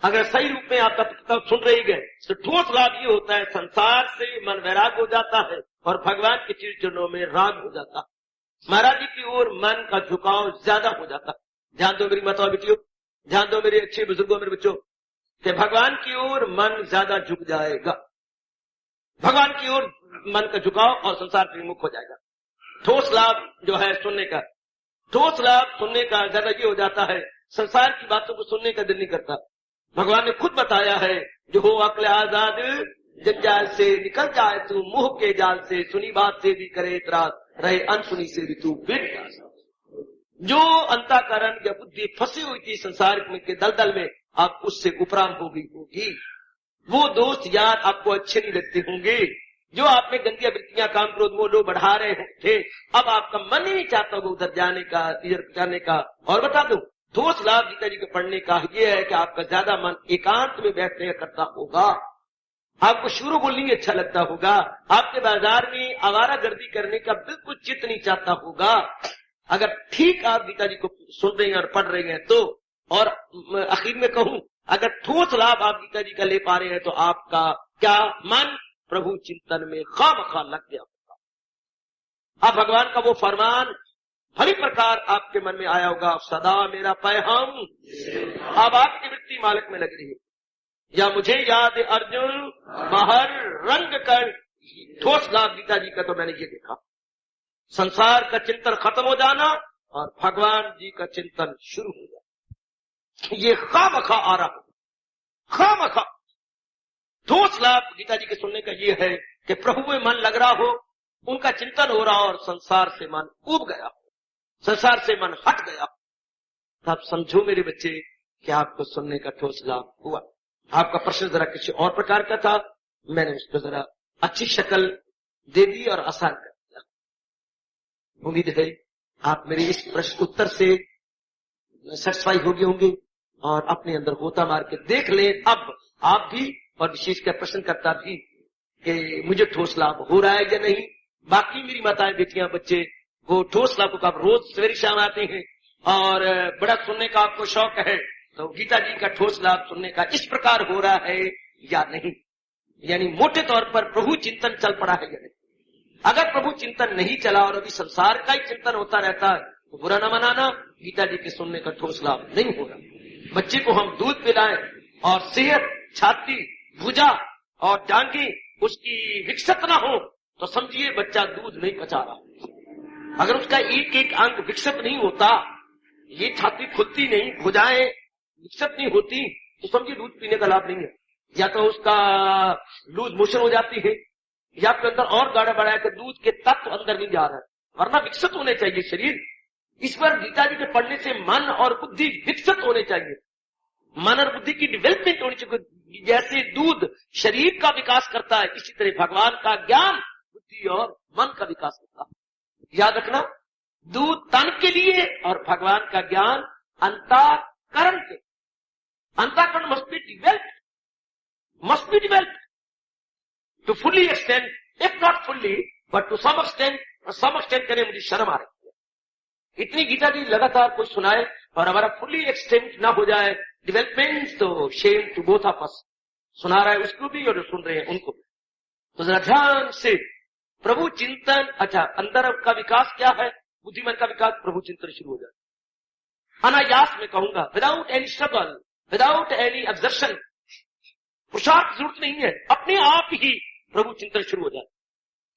अगर सही रूप में आप तब सुन रहे गए तो ठोस लाभ ये होता है, संसार से मन वैराग हो जाता है और भगवान के चरणों में राग हो जाता है। महाराज जी की ओर मन का झुकाव ज्यादा हो जाता है। ध्यान दो मेरी माताओं बेटियों, ध्यान दो मेरे अच्छे बुजुर्गों, मेरे बच्चों, कि भगवान की ओर मन ज्यादा झुक जाएगा। भगवान की ओर मन का झुकाव और संसार से विमुख हो जाएगा। ठोस लाभ जो है सुनने का, ठोस लाभ सुनने का ज्यादा ये हो जाता है, संसार की बातों को सुनने का दिल नहीं करता। भगवान ने खुद बताया है, जो हो अक्ल आजाद जंजाल से निकल जाए तू, मुंह के जाल से, सुनी बात से भी करे इतराज, रहे अनसुनी से भी तू बिन। जो अंतःकरण या बुद्धि फंसी हुई थी संसार के दलदल में, आप उससे उपराम हो गई होगी। वो दोस्त यार आपको अच्छे नहीं लगते होंगे जो आप में गंदियां वृत्तियां, काम, क्रोध, मोह, लोभ बढ़ा रहे थे। अब आपका मन ही नहीं चाहता होगा उधर जाने का, इधर जाने का। और बता दूं, ठोस लाभ गीता जी के पढ़ने का ये है कि आपका ज्यादा मन एकांत में बैठने करता होगा। आपको शुरू बोलने में अच्छा लगता होगा। आपके बाजार में आवारागर्दी करने का बिल्कुल चित्त नहीं चाहता होगा। अगर ठीक आप गीता जी को सुन रहे हैं और पढ़ रहे हैं तो। और आखिर में कहूं, अगर ठोस लाभ आप गीता जी का ले पा रहे हैं तो आपका क्या मन प्रभु चिंतन में खामखा लग गया होगा। अब भगवान का वो फरमान भली प्रकार आपके मन में आया होगा, सदा मेरा पैहम। अब आपकी वृत्ति मालिक में लग रही है, या मुझे याद अर्जुन महर रंग कर। ठोस लाभ गीता जी का तो मैंने ये देखा, संसार का चिंतन खत्म हो जाना और भगवान जी का चिंतन शुरू हो जाना। ये खामखा आ रहा हो, खामखा। ठोस लाभ गीता जी के सुनने का ये है कि प्रभु में मन लग रहा हो, उनका चिंतन हो रहा हो और संसार से मन उब गया हो, संसार से मन हट गया। आप समझो मेरे बच्चे कि आपको सुनने का ठोस लाभ हुआ। आपका प्रश्न जरा किसी और प्रकार का था, मैंने उसको जरा अच्छी शक्ल दे दी और आसान कर दिया। उम्मीद है आप मेरे इस प्रश्न उत्तर से सेटिस्फाई हो गए होंगे और अपने अंदर होता मार के देख ले अब आप भी, और विशेषकर प्रश्नकर्ता भी, कि मुझे ठोस लाभ हो रहा है या नहीं। बाकी मेरी माताएं, बेटियां, बच्चे, वो ठोस लाभ को आप रोज सवेरे शाम आते हैं और बड़ा सुनने का आपको शौक है, तो गीता जी का ठोस लाभ सुनने का इस प्रकार हो रहा है या नहीं, यानी मोटे तौर पर प्रभु चिंतन चल पड़ा है या नहीं। अगर प्रभु चिंतन नहीं चला और अभी संसार का ही चिंतन होता रहता है तो बुरा न मनाना, गीता जी के सुनने का ठोस लाभ नहीं हो रहा। बच्चे को हम दूध पिलाएं और सेहत, छाती, भुजा और टांगे उसकी विकसित ना हो तो समझिए बच्चा दूध नहीं पचा रहा। अगर उसका एक एक अंग विकसित नहीं होता, ये छाती खुलती नहीं, भुजाएं विकसित नहीं होती, तो समझिए दूध पीने का लाभ नहीं है। या तो उसका लूज मोशन हो जाती है, या फिर अंदर और गाढ़ा बढ़ा है कि दूध के तत्व अंदर नहीं जा रहा है, वरना विकसित होने चाहिए शरीर। इस पर गीता जी के पढ़ने से मन और बुद्धि विकसित होने चाहिए, मन और बुद्धि की डेवलपमेंट होनी चाहिए। जैसे दूध शरीर का विकास करता है, इसी तरह भगवान का ज्ञान बुद्धि और मन का विकास करता है। याद रखना, दूध तन के लिए और भगवान का ज्ञान अंतःकरण के। अंतःकरण must be developed to fully extent, if not fully, but to some extent करने मुझे शर्म आ रही है। इतनी गीता जी लगातार कोई सुनाए और हमारा फुली एक्सटेंट ना हो जाए डेवलपमेंट, तो shame to both of us. सुना रहा है उसको भी और जो सुन रहे हैं उनको भी। तो जरा ध्यान से प्रभु चिंतन। अच्छा, अंदर का विकास क्या है? बुद्धिमान का विकास प्रभु चिंतन शुरू हो जाए। अनायास में कहूंगा, without any struggle, without any exertion, पुरुषार्थ जरूरत नहीं है, अपने आप ही प्रभु चिंतन शुरू हो जाए।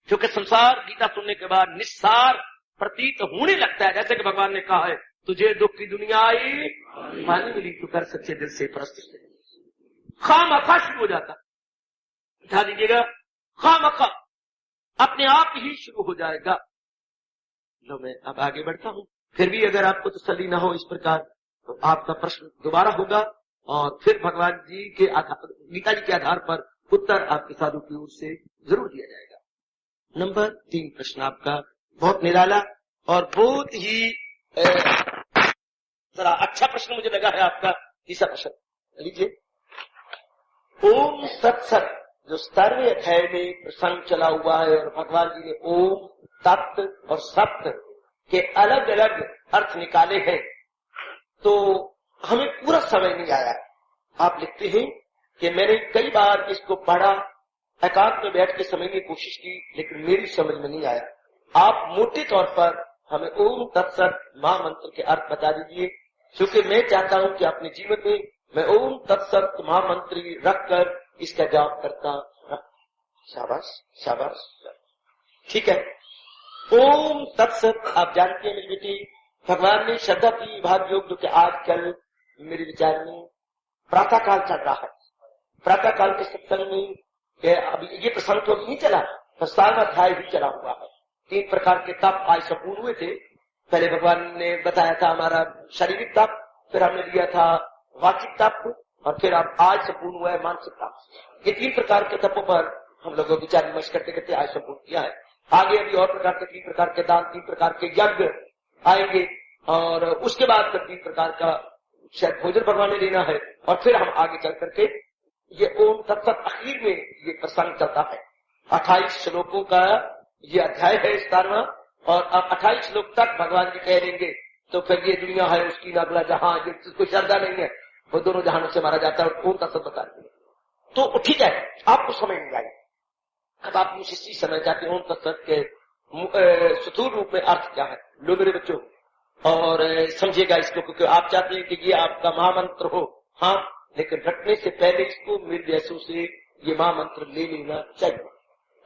क्योंकि संसार गीता सुनने के बाद निस्सार प्रतीत होने लगता है, जैसे कि भगवान ने कहा है, तुझे दुख की दुनिया आई पानी मिली, तू कर सच्चे दिल से प्रस्तुत। खामखा शुरू हो जाता, उठा दीजिएगा, खामखा अपने आप ही शुरू हो जाएगा। लो मैं अब आगे बढ़ता हूं। फिर भी अगर आपको तसल्ली ना हो इस प्रकार, तो आपका प्रश्न दोबारा होगा और फिर भगवान जी के आधार, गीता जी के आधार पर उत्तर आपके साधु की ओर से जरूर दिया जाएगा। नंबर 3 प्रश्न आपका बहुत निराला और बहुत ही जरा अच्छा प्रश्न मुझे लगा है आपका। तीसरा प्रश्न लीजिए। ओम तत्सत जो 17वें अध्याय में प्रसंग चला हुआ है और भगवान जी ने ओम, तत्त और सत्य के अलग अलग अर्थ निकाले हैं, तो हमें पूरा समय नहीं आया। आप लिखते हैं कि मैंने कई बार इसको पढ़ा, एकांत में बैठ के समझने की कोशिश की, लेकिन मेरी समझ में नहीं आया। आप मोटे तौर पर हमें ओम तत्सत महामंत्र के अर्थ बता दीजिए, क्योंकि मैं चाहता हूं कि अपने जीवन में मैं ओम तत्सत महामंत्र रखकर इसका जाप करता। शाबाश शाबाश, ठीक है। ओम तत्सत आप जानते हैं मेरी बेटी, भगवान ने श्रद्धा की विभाग योग, जो कि आजकल मेरे विचार में प्रातः काल चल रहा है। प्रातः काल के सत्संग में अभी ये प्रसंग तो नहीं चला, 17वां अध्याय भी चला हुआ है। 3 प्रकार के तप आज संपूर्ण हुए थे। पहले भगवान ने बताया था हमारा शारीरिक तप, फिर हमने लिया था वाचिक तप, और फिर अब आज संपूर्ण हुआ है मानसिक तप। ये 3 प्रकार के तपों पर हम लोगों विचार विमर्श करते करते आज संपूर्ण किया है। आगे अभी और प्रकार के 3 प्रकार के दान, 3 प्रकार के यज्ञ आएंगे, और उसके बाद फिर 3 प्रकार का शायद भोजन भगवान ने लेना है, और फिर हम आगे चल करके ये ओम तत्सत आखिर में ये प्रसंग चलता है। 28 श्लोकों का ये अध्याय है 17वां, और अब 28 श्लोक तक भगवान जी कह देंगे, तो फिर ये दुनिया है उसकी न अगला जहां, जिसको श्रद्धा नहीं है वो दोनों जहानों से मारा जाता है, और ओम तत्सत बता देंगे। तो ठीक है, आपको समझ नहीं आई। अब आप मुझे इसी समय चाहते ओम तत्सत के स्थूल रूप में अर्थ क्या है। लो मेरे बच्चों, और समझिएगा इसको, क्योंकि आप चाहते हैं कि ये आपका महामंत्र हो, हाँ, लेकिन रटने से पहले इसको मेरे जैसों से ये महामंत्र ले लेना चाहिए।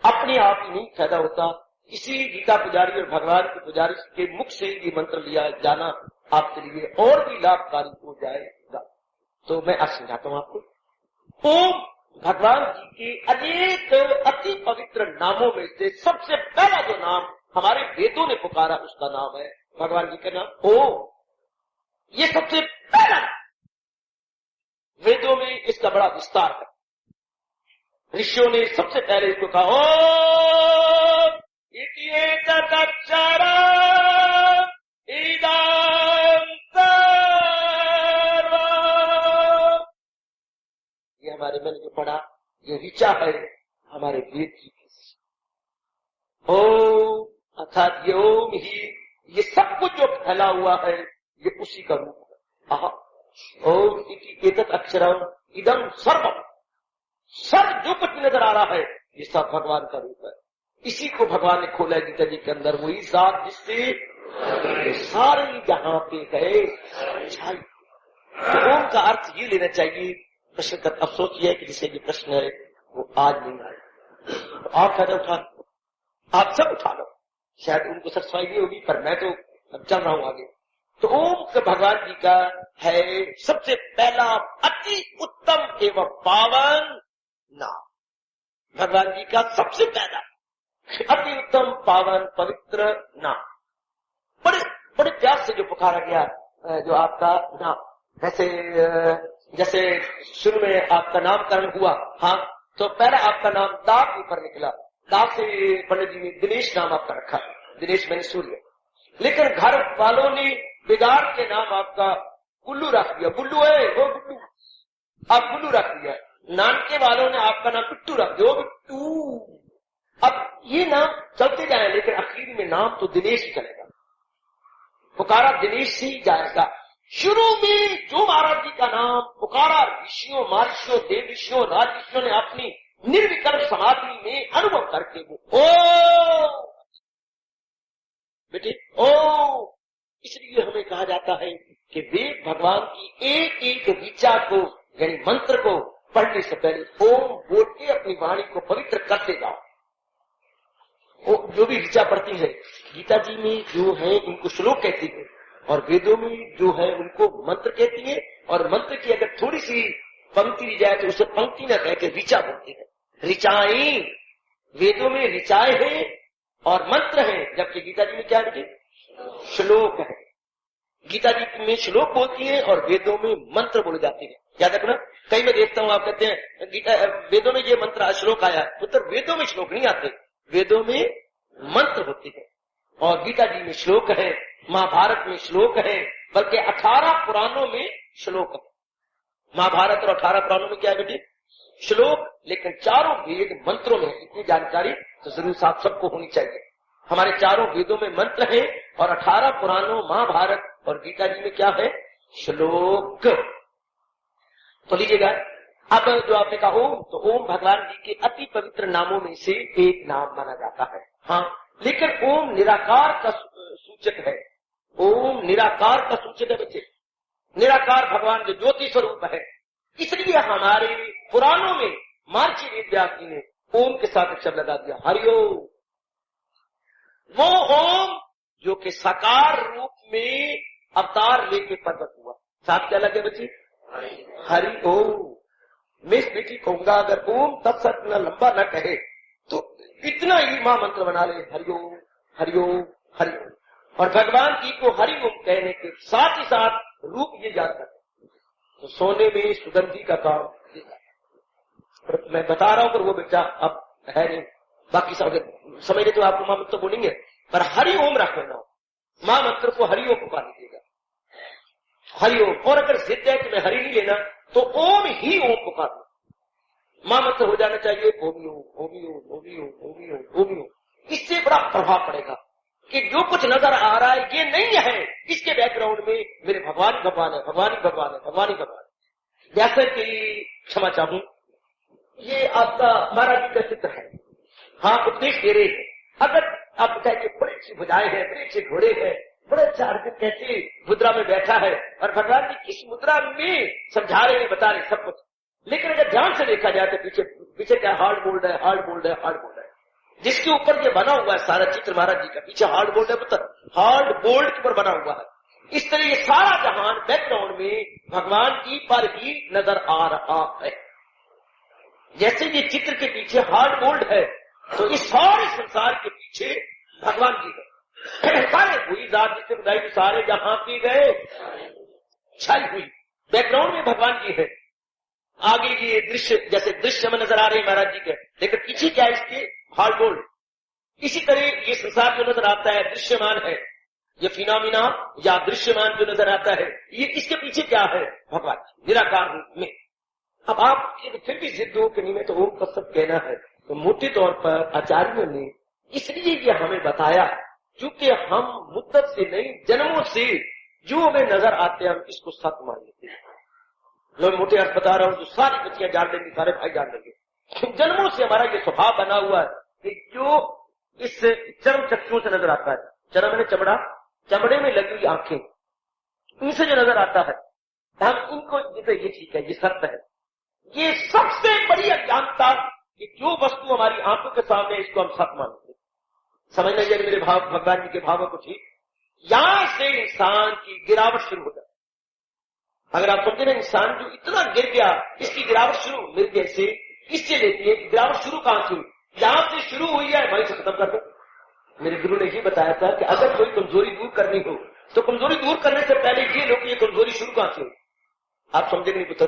अपने आप ही नहीं फायदा होता, किसी गीता पुजारी और भगवान के पुजारी के मुख से ये मंत्र लिया जाना आपके लिए और भी लाभकारी हो जाएगा। तो मैं आज समझाता हूं आपको। ओम भगवान जी के अनेक अति पवित्र नामों में से सबसे पहला जो नाम हमारे वेदों ने पुकारा उसका नाम है भगवान जी का नाम ओम। ये सबसे पहला, वेदों में इसका बड़ा विस्तार है। ऋषियों ने सबसे पहले इसको कहा ओम इति एतदक्षरम् इदं सर्वम्। ये हमारे मन में पड़ा, ये ऋचा है हमारे वेद की। ओम अर्थात ये ओम ही, ये सब कुछ जो फैला हुआ है ये उसी का रूप है। आहा, ओम इति एतत् अक्षरम् इदं सर्वम्। सब जो कुछ नजर आ रहा है ये सब भगवान का रूप है। इसी को भगवान ने खोला गीता जी के अंदर, वही साथ जिससे सारे जहां पे गए छाई। तो ओम का अर्थ ये लेना चाहिए। प्रश्न का अफसोस यह है कि जिसे ये प्रश्न है वो आज नहीं आया। तो आप फायदा उठा, आप सब उठा लो, शायद उनको सच्चाई नहीं होगी, पर मैं तो अब चल रहा हूं आगे। तो ओम का भगवान जी का है सबसे पहला अति उत्तम एवं पावन नाम। भगवान जी का सबसे पहला अति उत्तम पावन पवित्र नाम, बड़े बड़े प्यार से जो पुकारा गया, जो आपका नाम, जैसे शुरू में आपका नामकरण हुआ, हाँ, तो पहला आपका नाम दाग ऊपर निकला, दाग से पंडित जी ने दिनेश नाम आपका रखा। दिनेश मैंने सूर्य। लेकिन घर वालों ने बिगाड़ के नाम आपका गुल्लू रख दिया, गुल्लू है वो गुल्लू, आप गुल्लू रख दिया। नानके वालों ने आपका नाम बिट्टू रख दिया, वो बिट्टू। अब ये नाम चलते जाए, लेकिन आखिर में नाम तो दिनेश ही चलेगा, पुकारा दिनेश ही जाएगा। शुरू में जो महाराज जी का नाम पुकारा, ऋषियों, महर्षियों, देव ऋषियों, राज ऋषियों ने अपनी निर्विकल्प समाधि में अनुभव करके वो ओ बेटे ओ, इसलिए हमें कहा जाता है कि वेद भगवान की एक एक ऋचा को यानी मंत्र को पढ़ने से पहले ओम बोल के अपनी वाणी को पवित्र करते जाओ। जो भी ऋचा पढ़ती है, गीता जी में जो है उनको श्लोक कहती है, और वेदों में जो है उनको मंत्र कहती है, और मंत्र की अगर थोड़ी सी पंक्ति ली जाए तो उसे पंक्ति न कह के ऋचा बोलती है। ऋचाएं, वेदों में ऋचाएं हैं और मंत्र हैं, जबकि गीता जी में क्या है? श्लोक है। गीता जी में श्लोक बोलती है और वेदों में मंत्र बोले जाते हैं। याद रखना, कई मैं देखता हूं आप कहते हैं गीता वेदों में ये मंत्र श्लोक आया, पुत्र वेदों में श्लोक नहीं आते, वेदों में मंत्र होते हैं। और गीता जी में श्लोक है, महाभारत में श्लोक है, बल्कि 18 पुराणों में श्लोक है। महाभारत और 18 पुराणों में क्या है बेटे? श्लोक। लेकिन चारों वेद मंत्रों में, इतनी जानकारी तो जरूर साफ सबको होनी चाहिए। हमारे चारों वेदों में मंत्र है और 18 पुराणों, महाभारत और गीता जी में क्या है? श्लोक। तो लीजिएगा, अब जो आपने कहा ओम, तो ओम भगवान जी के अति पवित्र नामों में से एक नाम माना जाता है। हाँ, लेकिन ओम निराकार का सूचक है। ओम निराकार का सूचक है बच्चे। निराकार भगवान जो ज्योति स्वरूप है, इसलिए हमारे पुराणों में महर्षि वेदव्यास जी ने ओम के साथ अक्षर लगा दिया, हरिओम। वो ओम जो कि साकार रूप में अवतार लेके प्रकट हुआ, साथ क्या लगे बच्चे? हरि ओम। मैं इस बेटी कहूंगा, अगर ओम तत्सत न लंबा न कहे तो इतना ही मां मंत्र बना ले, हरिओम हरिओम हरिओम। और भगवान जी को हरिओम कहने के साथ ही साथ रूप ये याद करते, तो सोने में सुगंधी का काम मैं बता रहा हूं, पर वो बेटा अब है नहीं, बाकी सब समझ तो आपको मां मंत्र बोलेंगे, पर हरिओम रख लेना, मां मंत्र को हरिओम पुकार लीजिएगा, हरिओम। और अगर जिद है कि मैं हरि नहीं लेना तो ओम ही ओम पुकार लो, मां मंत्र हो जाना चाहिए Omio Omio Omio Omio Omio. इससे बड़ा प्रभाव पड़ेगा कि जो कुछ नजर आ रहा है ये नहीं है, इसके बैकग्राउंड में मेरे भगवान ही भगवान है, भगवान ही भगवान है, भगवान ही भगवान है। जैसे कि क्षमा चाहूं, ये आपका महाराज जी का चित्र है, हाँ उपदेश दे रहे हैं। अगर आप बताइए बड़े अच्छी भुजाएं हैं, बड़े अच्छे घोड़े हैं, बड़े अच्छे अर्जुन कैसे मुद्रा में बैठा है, और भगवान जी किस मुद्रा में समझा रहे हैं, बता रहे सब कुछ। लेकिन अगर ध्यान से देखा जाए तो पीछे पीछे क्या हार्ड बोल्ड है, हार्ड बोल्ड है, हार्ड बोल्ड है, जिसके ऊपर ये बना हुआ है सारा चित्र महाराज जी का, पीछे हार्ड बोल्ड है, पुत्र हार्ड बोल्ड के ऊपर बना हुआ है। इस तरह ये सारा जहान बैकग्राउंड में भगवान जी पर ही नजर आ रहा है। जैसे ये चित्र के पीछे हार्ड बोल्ड है, तो इस सारे संसार के पीछे भगवान जी है। सारे हुई जात जिससे बुझाई तो सारे जहां की गए छाई हुई, बैकग्राउंड में भगवान जी है। आगे ये दृश्य जैसे दृश्य में नजर आ रहे हैं महाराज जी के, लेकिन पीछे क्या है इसके? Hard bold. इसी तरह ये संसार जो नजर आता है दृश्यमान है, ये फिनोमिना या दृश्यमान जो नजर आता है, ये इसके पीछे क्या है? भगवान निराकार रूप में। अब आप फिर भी जिद हो कि नहीं मैं तो ओम तत्सत कहना है, तो मोटे तौर पर आचार्यों ने इसलिए ये हमें बताया क्योंकि हम मुद्दत से नहीं जन्मों से जो हमें नजर आते हैं हम इसको सत्य मान लेते हैं। मैं मोटे अर्थ बता रहा हूं, जो सारी बच्चियां जान लेंगी, सारे भाई जान लेंगे। जन्मों से हमारा ये स्वभाव बना हुआ है कि जो इस चर्म चक्षुओं से नजर आता है, चर्म में चमड़ा, चमड़े में लगी हुई आंखें, इनसे जो नजर आता है हम इनको ये ठीक है, ये सत्य है। ये सबसे बड़ी अज्ञानता कि जो वस्तु हमारी आंखों के सामने है इसको हम सत्य मानते हैं। समझ लीजिए मेरे भाव, भगवान जी के भावों को ठीक, यहां से इंसान की गिरावट शुरू हो जाती। अगर आप समझे ना, इंसान जो इतना गिर गया, इसकी गिरावट शुरू मिर्गे से इससे लेती है। गिरावट शुरू कहां से हुई? जहां से शुरू हुई है वहीं से खत्म कर दो। मेरे गुरु ने ये बताया था कि अगर कोई कमजोरी दूर करनी हो तो कमजोरी दूर करने से पहले ये लो कि ये कमजोरी शुरू कहां से हुई। आप समझेंगे नहीं पुत्र,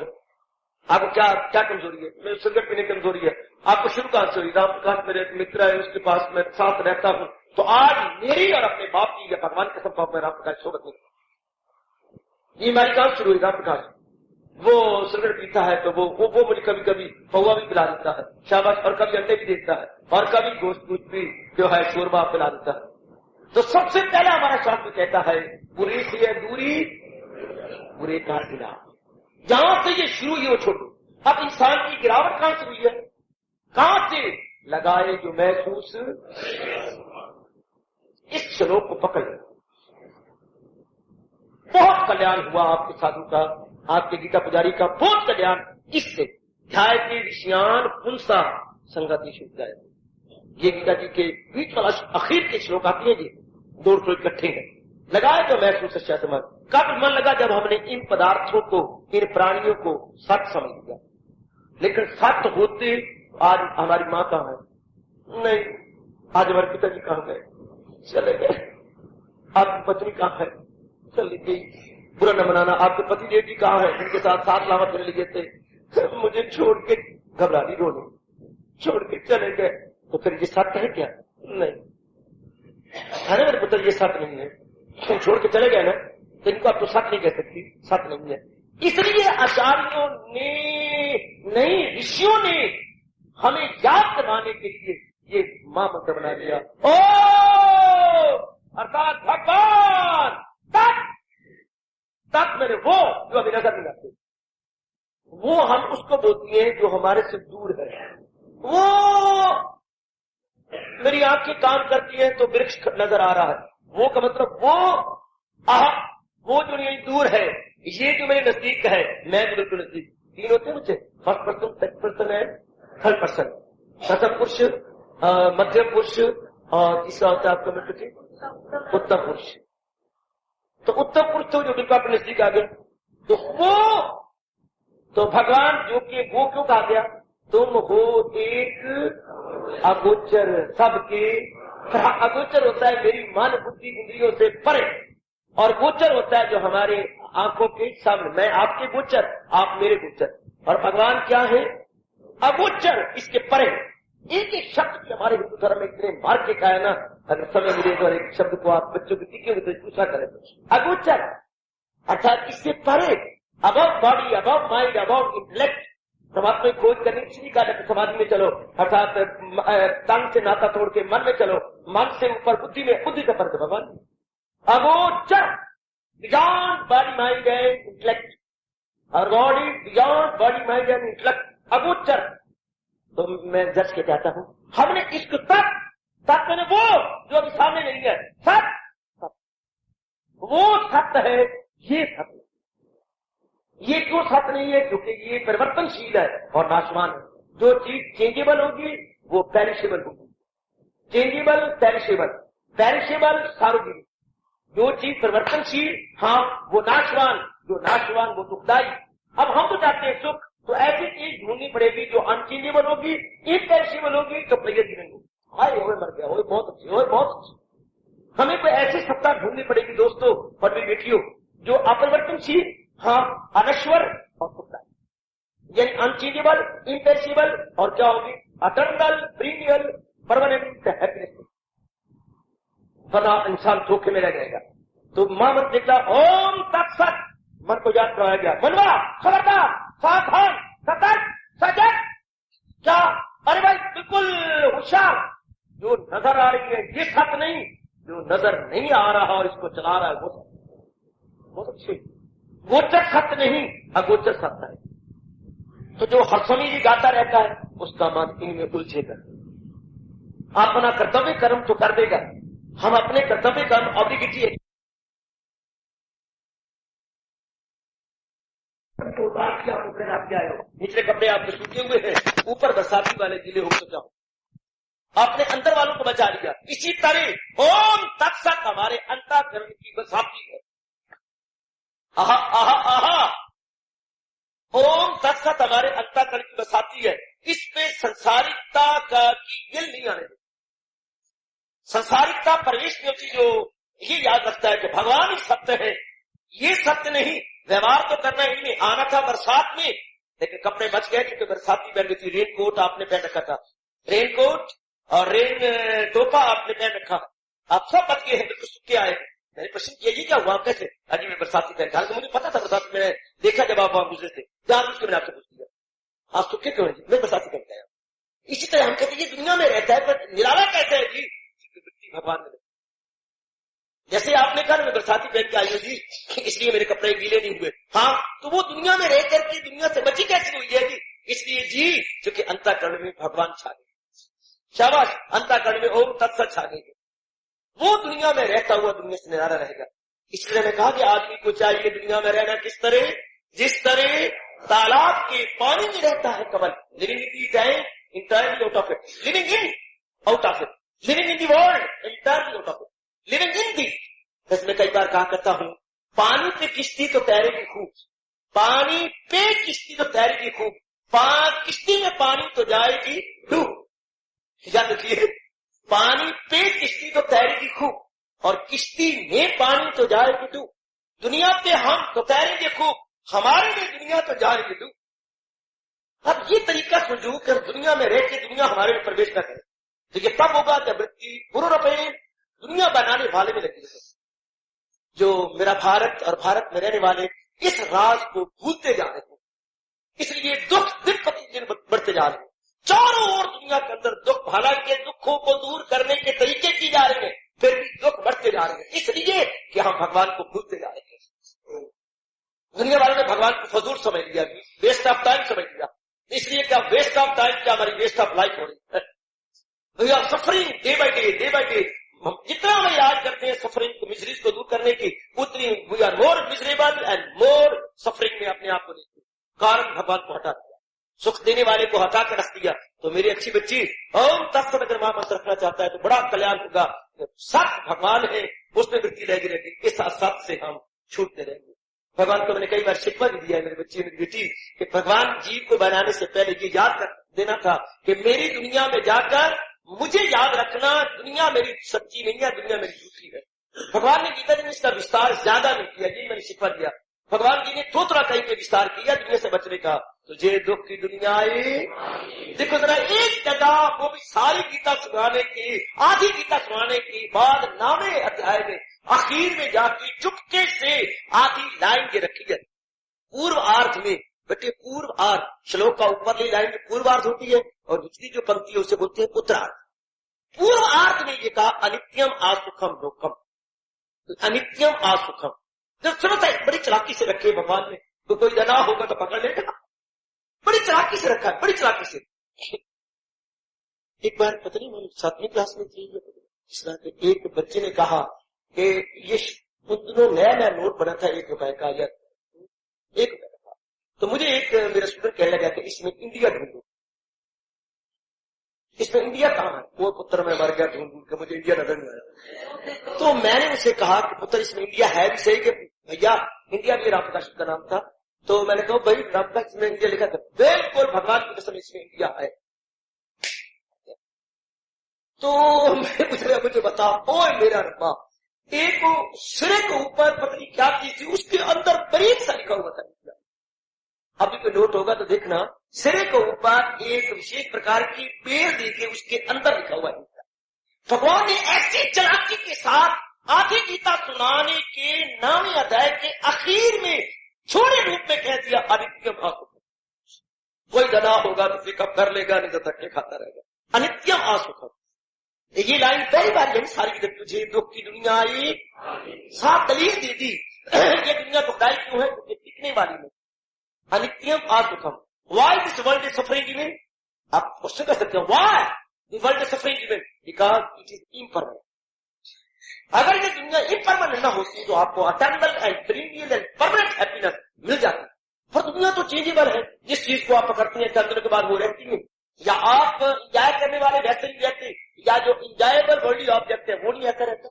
आपको क्या क्या कमजोरी है? मेरे सिगरेट पीने की कमजोरी है, आपको शुरू कहां से हुई? राम प्रकाश मेरे मित्र है, उसके पास मैं साथ रहता हूं, तो आज मेरी और अपने बाप की या भगवान की कसम पाप में राम प्रकाश सोबत नहीं। ये हमारी काम शुरू हुई। राम प्रकाश वो सिगरेट पीता है तो वो मुझे कभी कभी पौवा भी पिला देता है, शाबाश, और कभी अंडे भी देता है, और कभी गोश्त कुछ भी जो है शोरबा पिला देता है। तो सबसे पहला हमारा शास्त्र कहता है बुरे से दूरी, बुरे का खिलाफ। जहां से ये शुरू हुई वो छोड़ो। अब इंसान की गिरावट कहां से हुई है? कहां से? लगाए जो महसूस। इस श्लोक को पकड़, बहुत कल्याण हुआ आपके साधु का, आपके गीता पुजारी का बहुत कल्याण। इससे ध्याय के विषयान पुंसा संगति शुद्ध है। ये गीता जी के बीच वाला आखिर के श्लोक आते हैं जी, 2 श्लोक इकट्ठे हैं। लगाए जो महसूस मन, कब मन लगा? जब हमने इन पदार्थों को, इन प्राणियों को सत्य समझ लिया। लेकिन सत्य होते आज हमारी माँ कहाँ है? नहीं। आज हमारे पिताजी कहाँ गए? चले गए। आपकी पत्नी कहाँ है? चली गई। बुरा न मनाना, आपके पति देव जी कहाँ है? जिनके साथ 7 लाख मेरे लिए थे, मुझे छोड़ के, घबरानी रोने, छोड़ के चले गए। तो फिर ये सत्य है क्या? नहीं है ना मेरे पुत्र, ये सत्य नहीं है। तुम छोड़ के चले गए ना, तो इनको आप तो सत्य नहीं कह सकती, सत्य नहीं है। इसलिए आचार्यों ने नहीं, ऋषियों ने हमें याद करवाने के लिए ये महामंत्र बना दिया। ओ अर्थात भगवान तक मेरे वो जो अभी नजर नहीं आते, वो हम उसको बोलती हैं जो हमारे से दूर है। वो मेरी आंखें काम करती है तो वृक्ष नजर आ रहा है, वो का मतलब वो जो नहीं दूर है, ये जो मेरे नजदीक है, मैं जो बिल्कुल नजदीक। 3 होते हैं मुझे, फर्स्ट पर्सन, सेकंड पर्सन है, थर्ड पर्सन। प्रथम पुरुष, मध्यम पुरुष, और तीसरा होता है आपका मित्र उत्तम पुरुष। तो उत्तम पुरुष तो जो बिल्कुल अपने नजदीक आ गया, तो भगवान जो कि वो क्यों कहा गया? तुम हो एक अगोचर, सबके। अगोचर होता है मेरी मन बुद्धि इंद्रियों से परे, और गोचर होता है जो हमारे आंखों के सामने। मैं आपके गोचर, आप मेरे गोचर। और भगवान क्या है? अगोचर, इसके परे। एक एक शब्द की हमारे हिंदू धर्म में इतने मार के कहा है ना, अगर समय मिले तो एक शब्द को आप बच्चों की सीखेंगे तो पूछा करें। अगोचर अर्थात इससे परे, above body, above mind, above intellect. परमात्मा की खोज करने इसलिए कहा जाता समाधि में चलो, अर्थात तन से नाता तोड़ के मन में चलो, मन से ऊपर बुद्धि में, बुद्धि से पर भगवान। अगोचर beyond body mind and intellect, और body beyond body mind and intellect, अगोचर। तो मैं जज के चाहता हूं, हमने इसको तक मैंने वो जो अभी सामने नहीं है, सत्य, वो सत्य है, ये सत्य। ये क्यों सत्य नहीं है? क्योंकि ये परिवर्तनशील है और नाशवान है। जो चीज चेंजेबल होगी वो पेरिशेबल होगी। चेंजेबल, पेरिशेबल सार्वजनिक। जो चीज परिवर्तनशील, हाँ, वो नाशवान, जो नाशवान वो दुखदायी। अब हम तो चाहते हैं सुख, तो ऐसी चीज ढूंढनी पड़ेगी जो अनचेंजेबल होगी, इम्पेरिशेबल होगी, तो प्लेजर नहीं होगी। हाय ओए मर गया, ओए बहुत अच्छी, ओए बहुत अच्छी। हमें कोई ऐसी सत्ता ढूंढनी पड़ेगी दोस्तों और भी बेटियों, जो अपरिवर्तनशील, हाँ, अनश्वर और सुखदायी, यानी अनचेंजेबल, इम्पेरिशेबल, और क्या होगी? Eternal, period, permanent happiness. वरना इंसान धोखे में रह जाएगा। तो महामंत्र निकला ओम तत्सत, मन को याद कराया गया। मनवा, खबरदार, सावधान, सतर्क, सजग। क्या? अरे भाई बिल्कुल होशियार। जो नजर आ रही है ये सत्य नहीं, जो नजर नहीं आ रहा और इसको चला रहा है वो सत्य। बहुत अच्छे। गोचर सत्य नहीं, अगोचर सत्य है। तो जो हर समय जी गाता रहता है उसका मन इनमें उलझेगा। अपना कर्तव्य कर्म तो कर देगा, हम अपने कर्तव्य कर्म ऑब्लिगेटरी है। निचले कपड़े आपके सूखे हुए हैं, ऊपर बरसाती वाले गीले हो तो क्या हो? आपने अंदर वालों को बचा लिया। इसी तरह ओम तत्सत हमारे अंतःकरण की बसाती है। आहा आहा आहा, ओम तत्सत हमारे अंतःकरण की बसाती है। इसमें संसारिकता की गिल नहीं आने देती। संसारिकता प्रवेश नहीं होती। जो ये याद रखता है कि भगवान ही सत्य है, ये सत्य नहीं। व्यवहार तो करना इनमें आना था बरसात में, लेकिन कपड़े बच गए क्योंकि बरसाती पहन थी। रेन कोट आपने पहन रखा था, रेन कोट और रेन टोपा आपने पहन रखा, आप सब बच गए हैं, बिल्कुल सूख के आए। मैंने प्रश्न किया ये क्या हुआ कैसे? अजी मैं बरसाती पहन के, मुझे पता था बरसात में देखा जब आप वहां गुजरे थे, जहां उसके मैंने आपसे पूछ दिया आप सूखे क्यों है जी? मैं बरसाती पहन के आया। इसी तरह हम कहते हैं ये दुनिया में रहता है पर निराला कैसे है जी? भगवान ने, जैसे आपने कहा मैं बरसाती पहन के आई हूं जी इसलिए मेरे कपड़े गीले नहीं हुए, हाँ तो वो दुनिया में रह करके दुनिया से बची कैसी हुई है जी? इसलिए जी क्योंकि अंतःकरण में भगवान छा गए, शाबाश, अंतःकरण में ओम तत्सत छा गए, वो दुनिया में रहता हुआ दुनिया से निराला रहेगा। इसलिए मैंने कहा कि आदमी को चाहिए दुनिया में रहना किस तरह, जिस तरह तालाब के पानी में रहता है कमल, living in the tank internally out of it, living in out of it, living in the world internally out of it, living in the. बस मैं कई बार कहा करता हूं पानी पे किश्ती तो तैरेगी खूब, पानी पे किश्ती तो तैरेगी खूब, किश्ती में पानी तो जाएगी डूब। याद रखिए, पानी पे किश्ती तो तैरेगी खूब और किश्ती में पानी तो जाएगी डूब। दुनिया पे हम तो तैरेंगे खूब, हमारे लिए दुनिया तो जाएगी डूब। अब ये तरीका सुझू कर दुनिया में रह के दुनिया हमारे में प्रवेश न करे तो ये तब होगा जब वृत्ति पूर्ण रूपे दुनिया बनाने वाले में लगी। जो मेरा भारत और भारत में रहने वाले इस राज को भूलते जा रहे हैं, इसलिए दुख दिन प्रतिदिन बढ़ते जा रहे हैं। चारों ओर दुनिया के अंदर दुख, हालांकि दुखों को दूर करने के तरीके की जा रहे हैं, फिर भी दुख बढ़ते जा रहे हैं, इसलिए कि हम भगवान को भूलते जा रहे हैं। दुनिया वालों ने भगवान को फजूल समझ लिया, वेस्ट ऑफ टाइम समझ लिया, इसलिए क्या वेस्ट ऑफ टाइम क्या हमारी वेस्ट ऑफ लाइफ हो रही है। We are suffering day by day, day by day. हम जितना हम याद करते हैं सफरिंग को, मिजरीज को दूर करने की, उतनी we are more miserable and more suffering में अपने आप को देखते। कारण भगवान को हटा दिया, सुख देने वाले को हटा कर रख दिया। तो मेरी अच्छी बच्ची ओम तत्सत अगर महामंत्र रखना चाहता है तो बड़ा कल्याण होगा। सत भगवान है, उसमें वृत्ति रहेगी रहेगी, इस सत से हम छूटते रहेंगे। भगवान को मैंने कई बार शिकवा भी दिया है मेरी बच्ची मेरी बेटी कि भगवान जीव को बनाने से पहले ये याद कर देना था कि मेरी दुनिया में जाकर मुझे याद रखना दुनिया मेरी सच्ची नहीं है, दुनिया मेरी झूठी है। भगवान ने गीता जी में इसका विस्तार ज्यादा नहीं किया, ये मैंने शिकवा दिया। भगवान जी ने थोड़ा कहीं पे विस्तार किया दुनिया से बचने का। तुझे दुख की दुनिया आई, देखो जरा एक जगह वो भी सारी गीता सुनाने की, आधी गीता सुनाने के बाद 9वें अध्याय में आखिर में जाके चुपके से आधी लाइन ये रखी है पूर्व आर्थ में। बेटे पूर्व आर्थ श्लोक का ऊपरली लाइन में पूर्व आर्थ होती है और दूसरी जो पंक्ति है उसे बोलते हैं उत्तरार्थ। पूर्व आर्थ में ये कहा अनित्यम आसुखम लोकम, अनित्यम आसुखम। जब समझता है बड़ी चालाकी से रखे भगवान ने, तो कोई जना होगा तो पकड़ लेगा, बड़ी चालाकी से रखा है, बड़ी चालाकी से। एक बार पता नहीं 7वीं क्लास में थी इस तरह के एक बच्चे ने कहा कि ये उन दिनों नया नया नोट बना था 1 रुपए का या 1 रुपए का, तो मुझे एक मेरा स्टूडेंट कहने लगा कि इसमें इंडिया ढूंढो, इसमें इंडिया कहाँ है। वो पुत्र में मर गया ढूंढ ढूंढ के, मुझे इंडिया नजर नहीं आया। तो मैंने उसे कहा कि पुत्र इसमें इंडिया है भी सही कि भैया इंडिया भी राम प्रकाश का नाम था। तो मैंने कहा भाई राम प्रकाश में इंडिया लिखा था, बिल्कुल भगवान की कसम इसमें इंडिया है। तो मुझे बता, ओ मेरा रब्बा, एक सिरे के ऊपर पत्नी क्या की थी, उसके अंदर बारीक सा लिखा हुआ था। अभी कोई नोट होगा तो देखना, सिरे के ऊपर एक विशेष प्रकार की पेड़ देके उसके अंदर लिखा हुआ है। भगवान ने ऐसी चालाकी के साथ आधी गीता सुनाने के 9वें अध्याय के आखिर में छोटे रूप में कह दिया अनित्यम आसुखम। कोई दना होगा तो पिकअप कर लेगा, नहीं तो धक्के खाता रहेगा। अनित्यम आसुखम, ये लाइन पहली बार यही सारी की तुझे दुख की दुनिया आई, 7 दलील दे दी ये दुनिया दुखदाई क्यों है, क्योंकि टिकने वाली नहीं। अनित्यम आसुखम, why this world is suffering even. आप क्वेश्चन कर सकते हो why the world is suffering even, because it is impermanent. अगर ये दुनिया इम्परमानेंट ना होती तो आपको eternal and period and permanent happiness मिल जाती। पर दुनिया तो चेंजेबल है, जिस चीज को आप पकड़ते हैं चंद्र के बाद वो रहती है, या आप इंजॉय करने वाले वैसे ही रहते, या जो इंजॉयबल वर्ल्डली ऑब्जेक्ट है वो नहीं ऐसा रहता।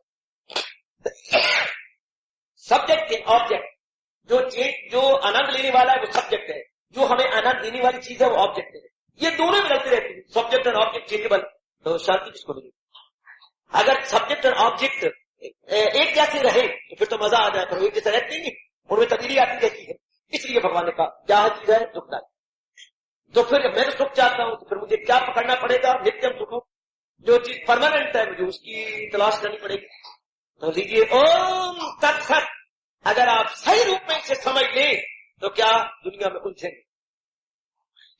सब्जेक्ट है ऑब्जेक्ट, जो आनंद लेने वाला है वो सब्जेक्ट है, जो हमें आनंद देने वाली चीज है वो ऑब्जेक्ट है। ये दोनों बदलते रहते हैं, सब्जेक्ट एंड ऑब्जेक्ट चेंजेबल, तो शांति किसको मिलेगी। अगर सब्जेक्ट और ऑब्जेक्ट एक जैसे रहे तो फिर तो मजा आ जाए, पर एक जैसे रहते नहीं, उनमें तब्दीली आती रहती है। इसलिए भगवान ने कहा क्या चीज है दुखदायी, तो फिर मैं तो सुख चाहता हूं तो फिर मुझे क्या पकड़ना पड़ेगा, नित्यम सुख। जो चीज परमानेंट है मुझे उसकी तलाश करनी पड़ेगी। तो लीजिए ओम तत्सत, अगर आप सही रूप में इसे समझ लें तो क्या दुनिया में उलझेंगे,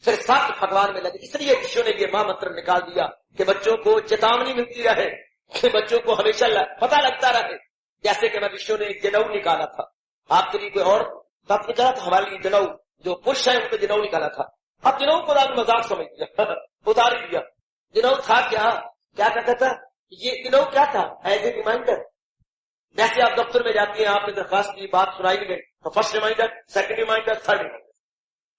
फिर सत्य भगवान में लगे। इसलिए ऋषियों ने ये महामंत्र निकाल दिया कि बच्चों को चेतावनी मिलती रहे, कि बच्चों को हमेशा पता लगता रहे। जैसे कि ऋषियों ने जनेऊ निकाला था, आपके लिए कोई और तत्व निकाला था, हमारे लिए जनेऊ, जो पुरुष है उनको जनेऊ निकाला था। अब जनेऊ को दान मजाक समझ लिया, उतार ही दिया। जनेऊ था क्या, क्या कहता था, ये जनेऊ क्या था, एज ए रिमाइंडर। जैसे आप दफ्तर में जाती हैं, आपने दरखास्त की, बात सुनाई गई, तो first reminder, second reminder, third reminder,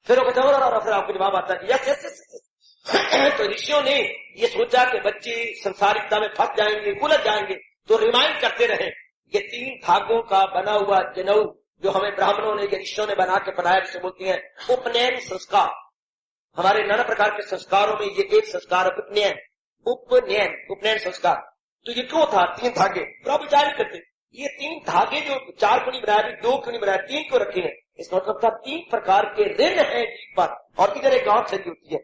फिर वो कहता और फिर आपको जवाब आता है कि यस यस यस। तो ऋषियों ने ये सोचा कि बच्चे संसारिकता में फंस जाएंगे, उलझ जाएंगे, तो रिमाइंड करते रहे। ये 3 धागों का बना हुआ जनेऊ जो हमें ब्राह्मणों ने, ऋषियों ने बना के पढ़ाया, जिसे बोलती है उपनयन संस्कार। हमारे नाना प्रकार के संस्कारों में ये एक संस्कार है उपनयन, उपनयन संस्कार। तो ये क्यों था 3 धागे, तो आप विचार करते ये 3 धागे जो 4 क्यों नहीं बनाया, 2 क्यों नहीं बनाया, 3 क्यों रखे हैं। इसका मतलब था 3 प्रकार के ऋण है जीव पर, और इधर एक गांठ लगी होती है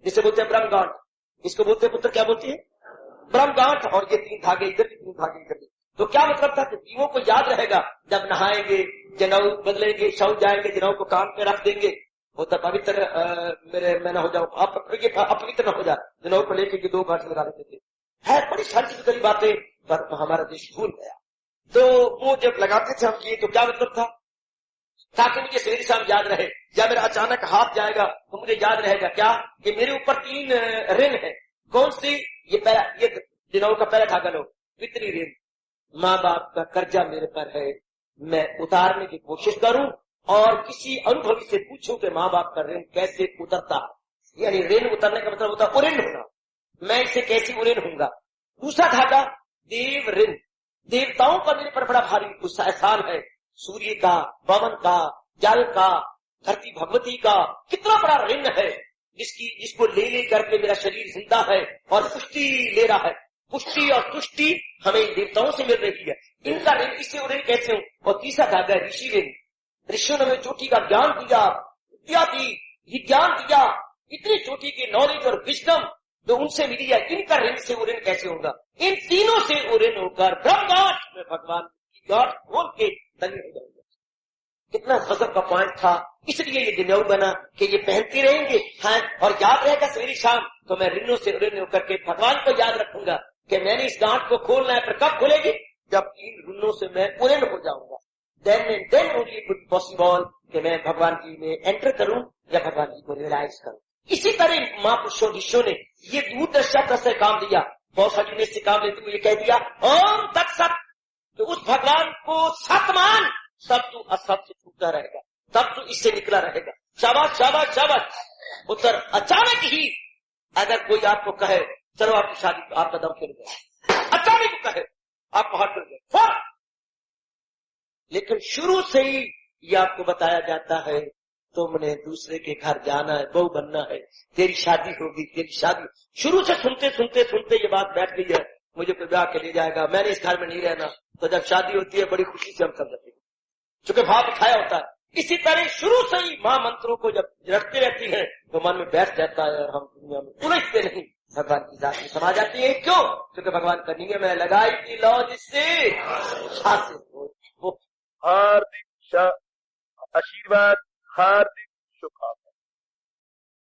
जिसे बोलते हैं ब्रह्म गांठ। इसको बोलते हैं पुत्र क्या बोलती है, ब्रह्म गांठ। और ये 3 धागे इधर की, 3 धागे इधर की। तो क्या मतलब था कि जीवों को याद रहेगा, जब नहाएंगे जनेऊ बदलेंगे, शौच जाएंगे, जनेऊ को कान पे रख देंगे, वो तब पवित्र मैं न हो जाऊं, अपवित्र न हो जाए, जनेऊ को लेके 2 गांठ लगा देते थे। है बड़ी सारी करी बातें, पर हमारा देश भूल गया। तो वो जब लगाते थे हम ये, तो क्या मतलब था, ताकि मुझे सवेरे शाम याद रहे, या मेरा अचानक हाथ जाएगा तो मुझे याद रहेगा क्या कि मेरे ऊपर 3 ऋण है। कौन सी, ये जनेऊ का पहला धागा लो, पितृ ऋण, माँ बाप का कर्जा मेरे पर है, मैं उतारने की कोशिश करूं और किसी अनुभवी से पूछूं कि माँ बाप का ऋण कैसे उतरता। यानी ऋण उतरने का मतलब होता है उऋण होना, मैं इसे कैसे उऋण होऊंगा। दूसरा धागा देव ऋण, देवताओं का मेरे पर बड़ा भारी एहसान है, सूर्य का, पवन का, जल का, धरती भगवती का कितना बड़ा ऋण है, जिसको ले करके मेरा शरीर जिंदा है और पुष्टि ले रहा है। पुष्टि और तुष्टि हमें देवताओं से मिल रही है, इनका ऋण इससे ऋण कैसे हूं। और तीसरा धागा है ऋषि ऋण, ऋषियों ने हमें चोटी का ज्ञान दिया, विद्या दी, विज्ञान दिया, इतनी चोटी की नॉलेज और विजडम जो उनसे मिली है, इनका ऋण से ऋण कैसे होगा। इन तीनों से ऋण होकर ब्रह्मगांठ में भगवान की गांठ खोल के धन्य हो जाएगा। कितना गजब का पॉइंट था। इसलिए ये जनेऊ बना कि ये पहनती रहेंगे, हाँ, और याद रहेगा सवेरे शाम, तो मैं ऋणों से ऋण होकर के भगवान को याद रखूंगा कि मैंने इस गांठ को खोलना है। पर कब खोलेगी, जब इन ऋणों से मैं उऋण हो जाऊंगा। Then only it would possible कि मैं भगवान जी में एंटर करूं या भगवान जी को रियलाइज करूं। इसी तरह महापुरुषों ऋषियों ने ये दूरदर्शिता से काम दिया, बहुत सारी ने से काम लेते हुए कह दिया ओम तत्सत, तो उस भगवान को सतमान, तब तू असत से छूटा रहेगा, तब तू इससे निकला रहेगा। शाबाश शाबाश शाबाश। उत्तर अचानक ही अगर कोई आपको कहे चलो आपकी शादी, आपका दम फिर गया, अचानक कहे आप हाथ फिर गए, लेकिन शुरू से ही ये आपको बताया जाता है तुमने दूसरे के घर जाना है, बहू बनना है, तेरी शादी होगी, तेरी शादी। शुरू से सुनते सुनते सुनते ये बात बैठ गई है, मुझे कोई ब्याह के ले जाएगा, मैंने इस घर में नहीं रहना। तो जब शादी होती है बड़ी खुशी से हम सब जाते हैं, चूंकि भाव दिखाया होता है। इसी तरह शुरू से ही मां मंत्रों को जब रटती रहती है तो मन में बैठ जाता है और हम दुनिया में उलझते नहीं, भगवान की जात में समा जाती है। क्यों, क्योंकि भगवान का नियम है लगाई थी लौ जिससे हार्दिक आशीर्वाद, हार्दिक शुभकामनाएं।